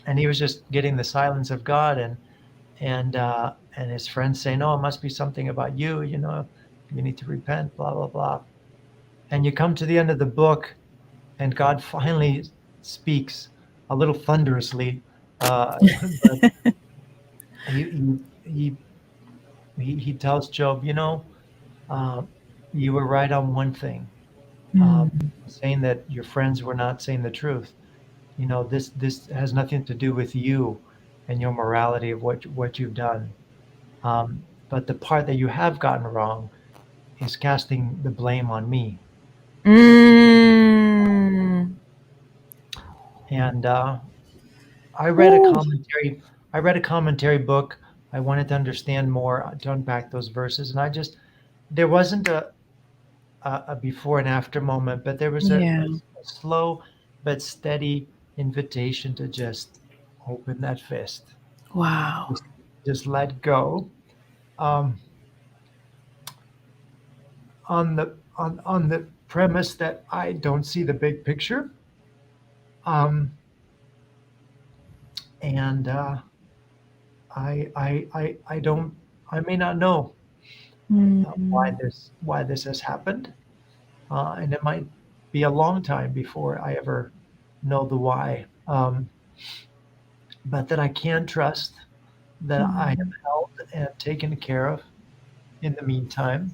S2: and he was just getting the silence of God, and his friends say, "No, it must be something about you. You know, you need to repent." Blah blah blah. And you come to the end of the book, and God finally speaks a little thunderously, but he he he he tells Job, you know, uh, you were right on one thing, uh,
S1: Mm.
S2: saying that your friends were not saying the truth. You know, this has nothing to do with you and your morality of what you've done. But the part that you have gotten wrong is casting the blame on me.
S1: Mm.
S2: And I read a
S1: Woo.
S2: commentary. I read a commentary book. I wanted to understand more to unpack those verses, and there wasn't a before and after moment, but there was
S1: Yeah.
S2: a slow but steady invitation to just open that fist,
S1: Wow.
S2: just, just let go. Um, on the premise that I don't see the big picture, um, and I don't I may not know
S1: Mm.
S2: why this has happened, and it might be a long time before I ever know the why. But that I can trust that I am
S1: Mm.
S2: held and taken care of in the meantime.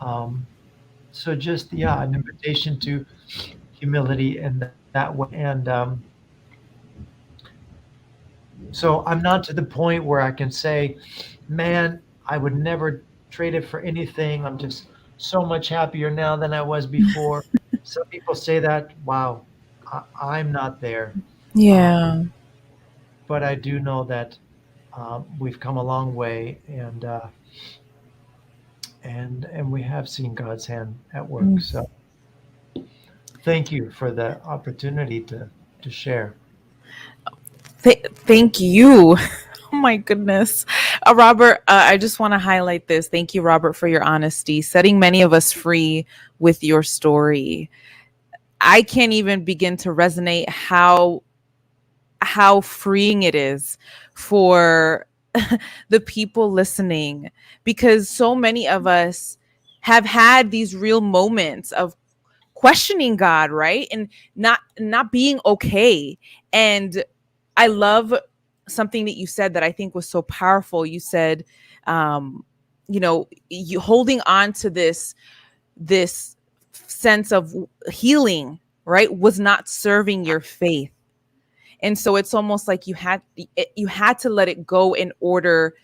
S2: Um, so just yeah, an invitation to humility in that way, and so I'm not to the point where I can say, man, I would never trade it for anything. I'm just so much happier now than I was before. Some people say that. Wow, I'm not there. Um,
S1: Yeah.
S2: but I do know that we've come a long way, and we have seen God's hand at work.
S1: Mm.
S2: So thank you for the opportunity to share.
S1: Thank you. Oh my goodness. Robert, I just want to highlight this. Thank you, Robert, for your honesty, setting many of us free with your story. I can't even begin to resonate how freeing it is for the people listening, because so many of us have had these real moments of questioning God, right? And not being okay. And I love something that you said that I think was so powerful. You said, you holding on to this sense of healing, right, was not serving your faith. And so it's almost like you had to let it go in order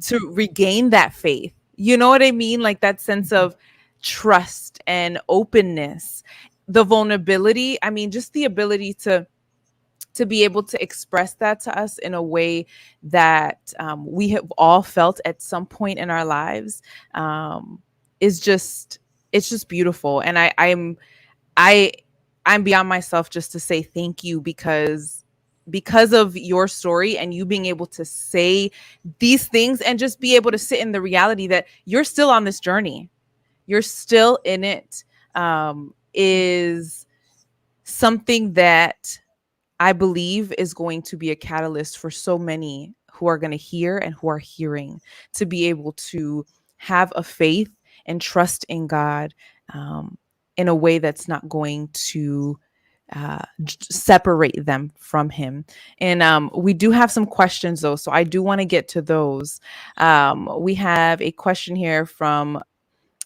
S1: to regain that faith. You know what I mean? Like that sense of trust and openness, the vulnerability. I mean, just the ability to be able to express that to us in a way that we have all felt at some point in our lives, is just it's just beautiful. And I I'm beyond myself just to say thank you, because of your story and you being able to say these things and just be able to sit in the reality that you're still on this journey, you're still in it, is something that I believe is going to be a catalyst for so many who are going to hear and who are hearing, to be able to have a faith and trust in God, in a way that's not going to separate them from Him. And we do have some questions though, so I do want to get to those. We have a question here from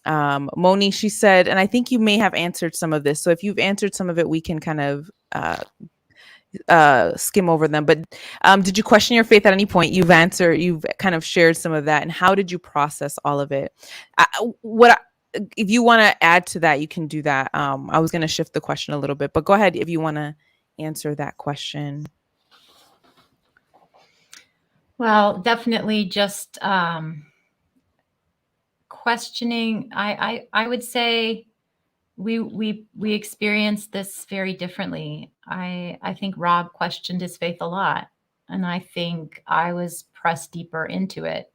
S1: Moni. She said, and I think you may have answered some of this. So if you've answered some of it, we can kind of skim over them. But did you question your faith at any point? You've kind of shared some of that. And how did you process all of it? If you want to add to that, you can do that. I was going to shift the question a little bit, but go ahead if you want to answer that question.
S3: Well, definitely just questioning. I would say we experienced this very differently. I think Rob questioned his faith a lot, and I think I was pressed deeper into it.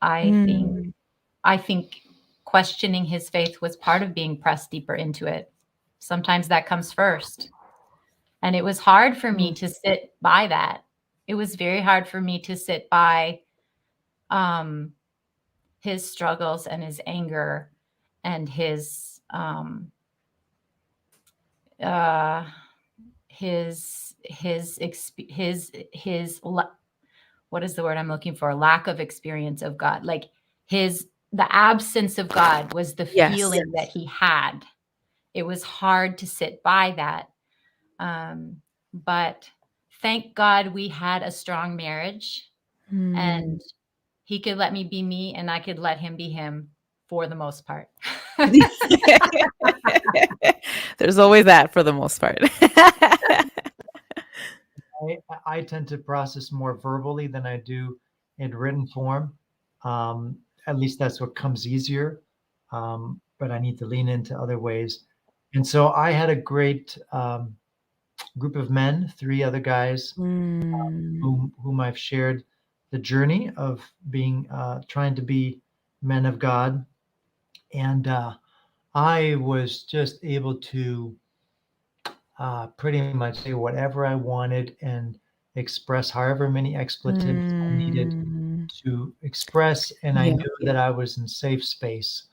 S3: I think
S1: Mm.
S3: I think questioning his faith was part of being pressed deeper into it. Sometimes that comes first. And it was hard for me to sit by that. It was very hard for me to sit by um, his struggles and his anger and uh, his what is the word I'm looking for? Lack of experience of God. Like the absence of God was the
S1: Yes.
S3: feeling that he had. It was hard to sit by that. But thank God we had a strong marriage,
S1: Mm.
S3: and he could let me be me and I could let him be him for the most part.
S1: There's always that for the most part.
S2: I tend to process more verbally than I do in written form. At least that's what comes easier. But I need to lean into other ways. And so I had a great group of men, three other guys,
S1: Mm.
S2: whom I've shared the journey of being trying to be men of God, and I was just able to pretty much say whatever I wanted and express however many expletives I needed
S1: Mm.
S2: to express, and I
S1: Yeah.
S2: knew that I was in safe space,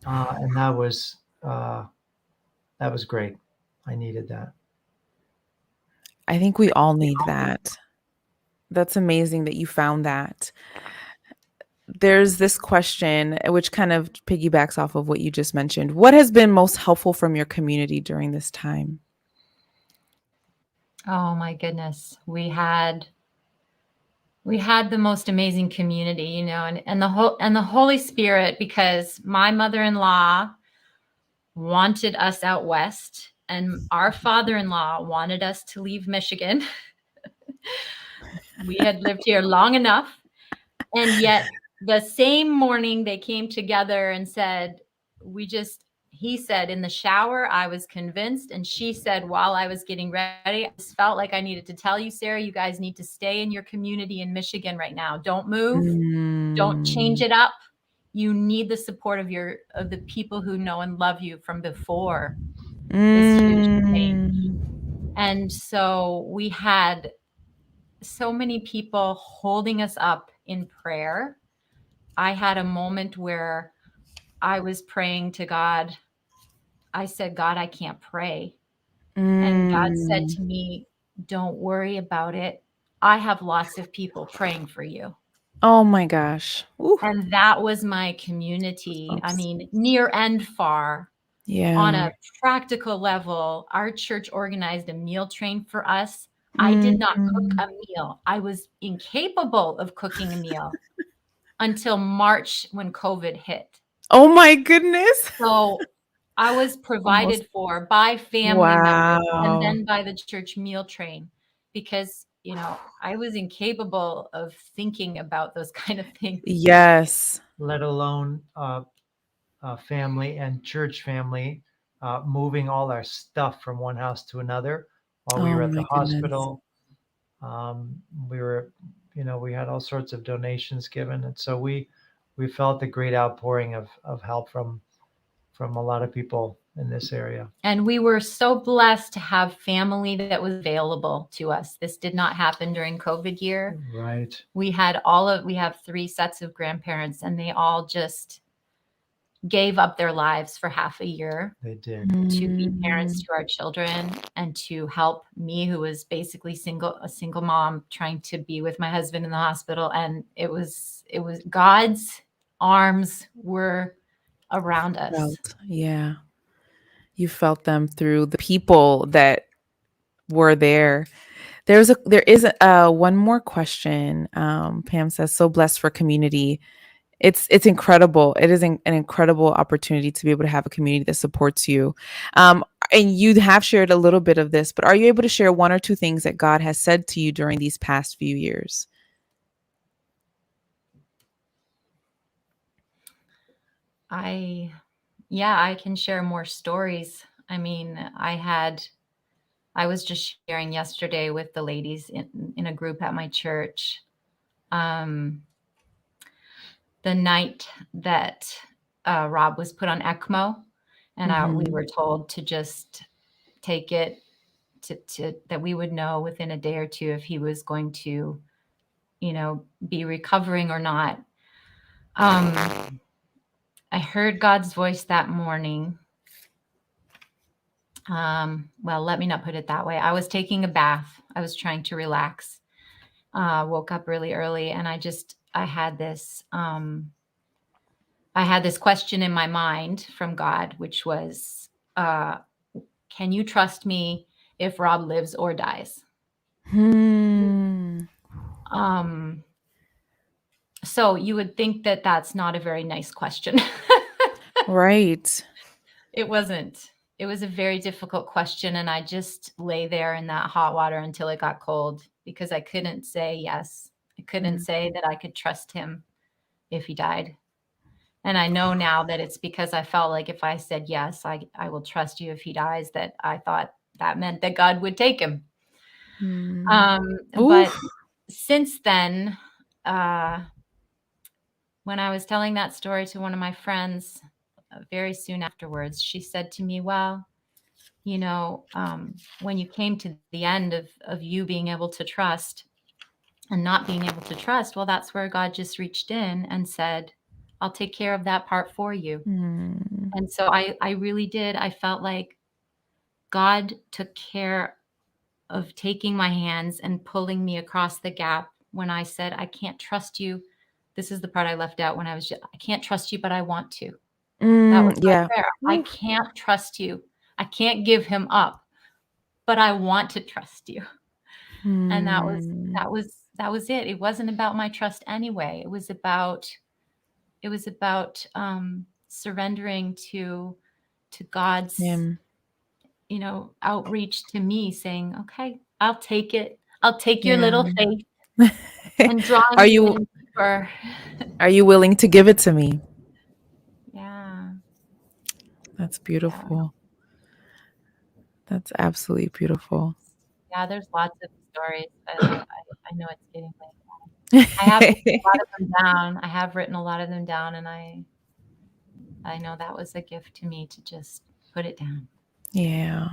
S2: and that was great. I needed that.
S1: I think we all need that. That's amazing that you found that. There's this question which kind of piggybacks off of what you just mentioned. What has been most helpful from your community during this time?
S3: Oh my goodness. We had the most amazing community, and the Holy Spirit, because my mother-in-law wanted us out west and our father-in-law wanted us to leave Michigan. We had lived here long enough. And yet the same morning they came together and said, he said, in the shower, I was convinced. And she said, while I was getting ready, I just felt like I needed to tell you, Sarah, you guys need to stay in your community in Michigan right now. Don't move. Don't change
S1: Mm.
S3: it up. You need the support of the people who know and love you from before this huge change.
S1: Mm.
S3: And so we had so many people holding us up in prayer. I had a moment where I was praying to God. I said, God, I can't pray. And God said
S1: Mm.
S3: to me, don't worry about it. I have lots of people praying for you.
S1: Oh my gosh. Ooh.
S3: And that was my community. I
S1: Oops.
S3: mean, near and far. On
S1: Yeah.
S3: a practical level, our church organized a meal train for us. I did not cook
S1: Mm.
S3: a meal. I was incapable of cooking a meal until March when COVID hit.
S1: Oh my goodness.
S3: So I was
S1: Almost.
S3: provided for by family members and
S1: Wow.
S3: then by the church meal train because, I was incapable of thinking about those kind of things.
S1: Yes.
S2: Let alone family and church family moving all our stuff from one house to another while we
S1: Oh
S2: were at the
S1: my goodness.
S2: hospital. We were, we had all sorts of donations given, and so we felt a great outpouring of help from a lot of people in this area.
S3: And we were so blessed to have family that was available to us. This did not happen during COVID year.
S2: Right.
S3: We have 3 sets of grandparents, and they all just gave up their lives for half a year
S2: They did.
S3: to be parents
S1: Mm.
S3: to our children and to help me, who was basically a single mom trying to be with my husband in the hospital. And it was God's arms were around us.
S1: Felt. Yeah. You felt them through the people that were there. There is one more question. Pam says, "So blessed for community." It's incredible. It is an incredible opportunity to be able to have a community that supports you. Um, and you have shared a little bit of this, but are you able to share one or two things that God has said to you during these past few years?
S3: I can share more stories. I mean, I was just sharing yesterday with the ladies in a group at my church. Um, the night that Rob was put on ECMO, and we
S1: Mm-hmm.
S3: were told to just take it to that we would know within a day or two if he was going to, be recovering or not. I heard God's voice that morning. Well, let me not put it that way. I was taking a bath. I was trying to relax. Woke up really early, and I had this question in my mind from God, which was, can you trust me if Rob lives or dies?
S1: Hmm.
S3: Um, so you would think that that's not a very nice question.
S1: Right.
S3: It wasn't. It was a very difficult question, and I just lay there in that hot water until it got cold because I couldn't say yes. I couldn't say that I could trust him if he died. And I know now that it's because I felt like if I said yes, I will trust you if he dies, that I thought that meant that God would take him.
S1: Hmm.
S3: But
S1: Oof.
S3: since then, uh, when I was telling that story to one of my friends, very soon afterwards, she said to me, well, when you came to the end of you being able to trust and not being able to trust, well, that's where God just reached in and said, I'll take care of that part for you.
S1: Hmm.
S3: And so I really did. I felt like God took care of taking my hands and pulling me across the gap when I said, I can't trust you. This is the part I left out when I can't trust you, but I want to. That was my
S1: Yeah.
S3: prayer. I
S1: Oof.
S3: can't trust you. I can't give him up, but I want to trust you. And
S1: Hmm.
S3: that was it. It wasn't about my trust anyway. It was about surrendering to God's,
S1: Him.
S3: outreach to me, saying, okay, I'll take it. I'll take your
S1: Yeah.
S3: little faith and drawing
S1: Are
S3: you
S1: you
S3: in deeper.
S1: are you willing to give it to me?
S3: Yeah.
S1: That's
S3: Yeah.
S1: beautiful. That's absolutely beautiful.
S3: Yeah. There's lots of stories, but I know it's getting late. I have written a lot of them down. I have written a lot of them down, and I know that was a gift to me to just put it down.
S1: Yeah.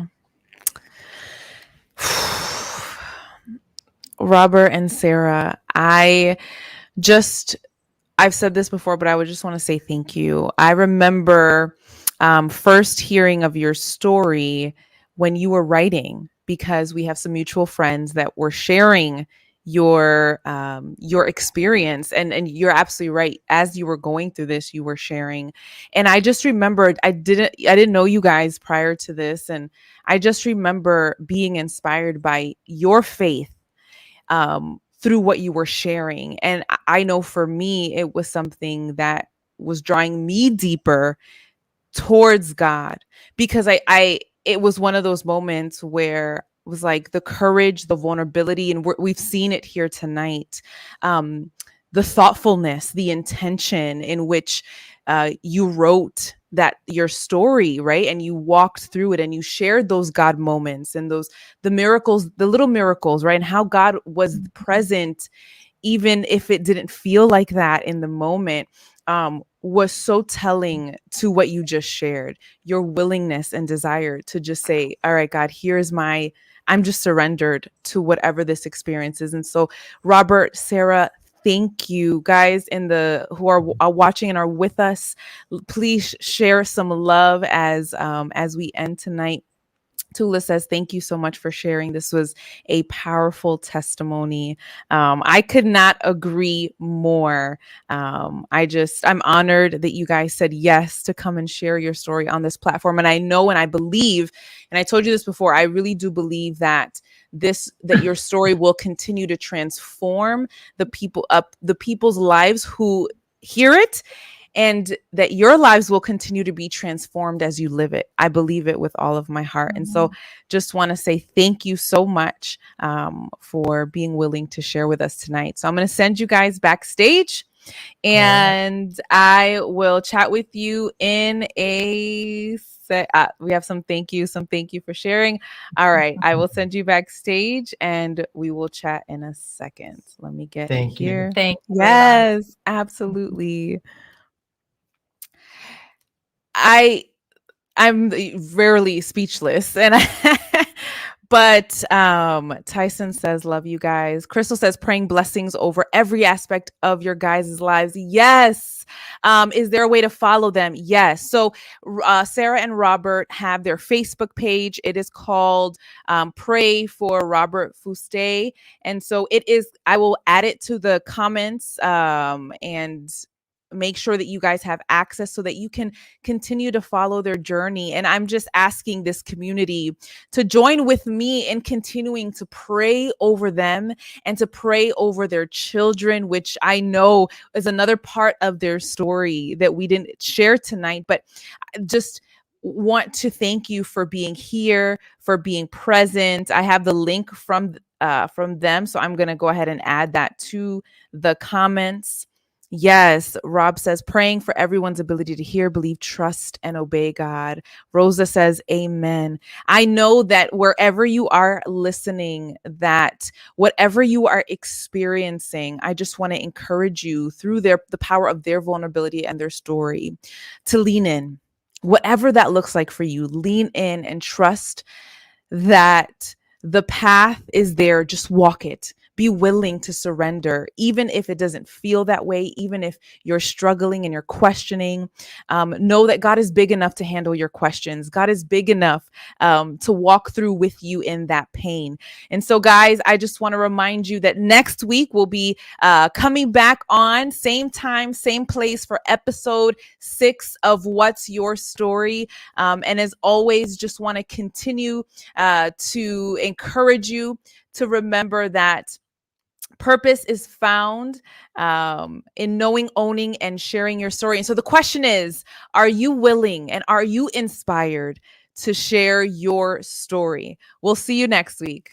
S1: Robert and Sarah, I just I've said this before, but I would just want to say thank you. I remember first hearing of your story when you were writing, because we have some mutual friends that were sharing your experience, and you're absolutely right. As you were going through this, you were sharing, and I just remembered I didn't know you guys prior to this, and I just remember being inspired by your faith through what you were sharing. And I know for me, it was something that was drawing me deeper towards God, because it was one of those moments where it was like the courage, the vulnerability, and we've seen it here tonight. Um, the thoughtfulness, the intention in which you wrote that your story, right? And you walked through it and you shared those God moments and the miracles, the little miracles, right? And how God was present even if it didn't feel like that in the moment, was so telling to what you just shared. Your willingness and desire to just say, all right, God, I'm just surrendered to whatever this experience is. And so, Robert, Sarah, thank you guys who are watching and are with us. Please share some love as we end tonight. Tula says, thank you so much for sharing. This was a powerful testimony. I could not agree more. I'm honored that you guys said yes to come and share your story on this platform. And I know, and I believe, and I told you this before, I really do believe that your story will continue to transform the people's lives who hear it, and that your lives will continue to be transformed as you live it. I believe it with all of my heart. And so just want to say thank you so much for being willing to share with us tonight. So I'm going to send you guys backstage, and I will chat with you in a we have some thank you for sharing. All right. I will send you backstage and we will chat in a second. Let me get
S2: Thank you.
S1: here.
S3: Thank you.
S1: Yes, absolutely. I'm rarely speechless, and but Tyson says, love you guys. Crystal says, praying blessings over every aspect of your guys' lives. Yes. Is there a way to follow them? Yes. So Sarah and Robert have their Facebook page. It is called Pray for Robert Fusté. And so I will add it to the comments and make sure that you guys have access so that you can continue to follow their journey. And I'm just asking this community to join with me in continuing to pray over them and to pray over their children, which I know is another part of their story that we didn't share tonight. But I just want to thank you for being here, for being present. I have the link from them, so I'm going to go ahead and add that to the comments. Yes, Rob says, praying for everyone's ability to hear, believe, trust, and obey God. Rosa says, amen. I know that wherever you are listening, that whatever you are experiencing, I just want to encourage you through the power of their vulnerability and their story to lean in. Whatever that looks like for you, lean in and trust that the path is there. Just walk it. Be willing to surrender, even if it doesn't feel that way, even if you're struggling and you're questioning. Know that God is big enough to handle your questions. God is big enough to walk through with you in that pain. And so, guys, I just want to remind you that next week we'll be coming back on same time, same place for episode 6 of What's Your Story. And as always, just want to continue to encourage you to remember that purpose is found in knowing, owning, and sharing your story. And so the question is, are you willing and are you inspired to share your story? We'll see you next week.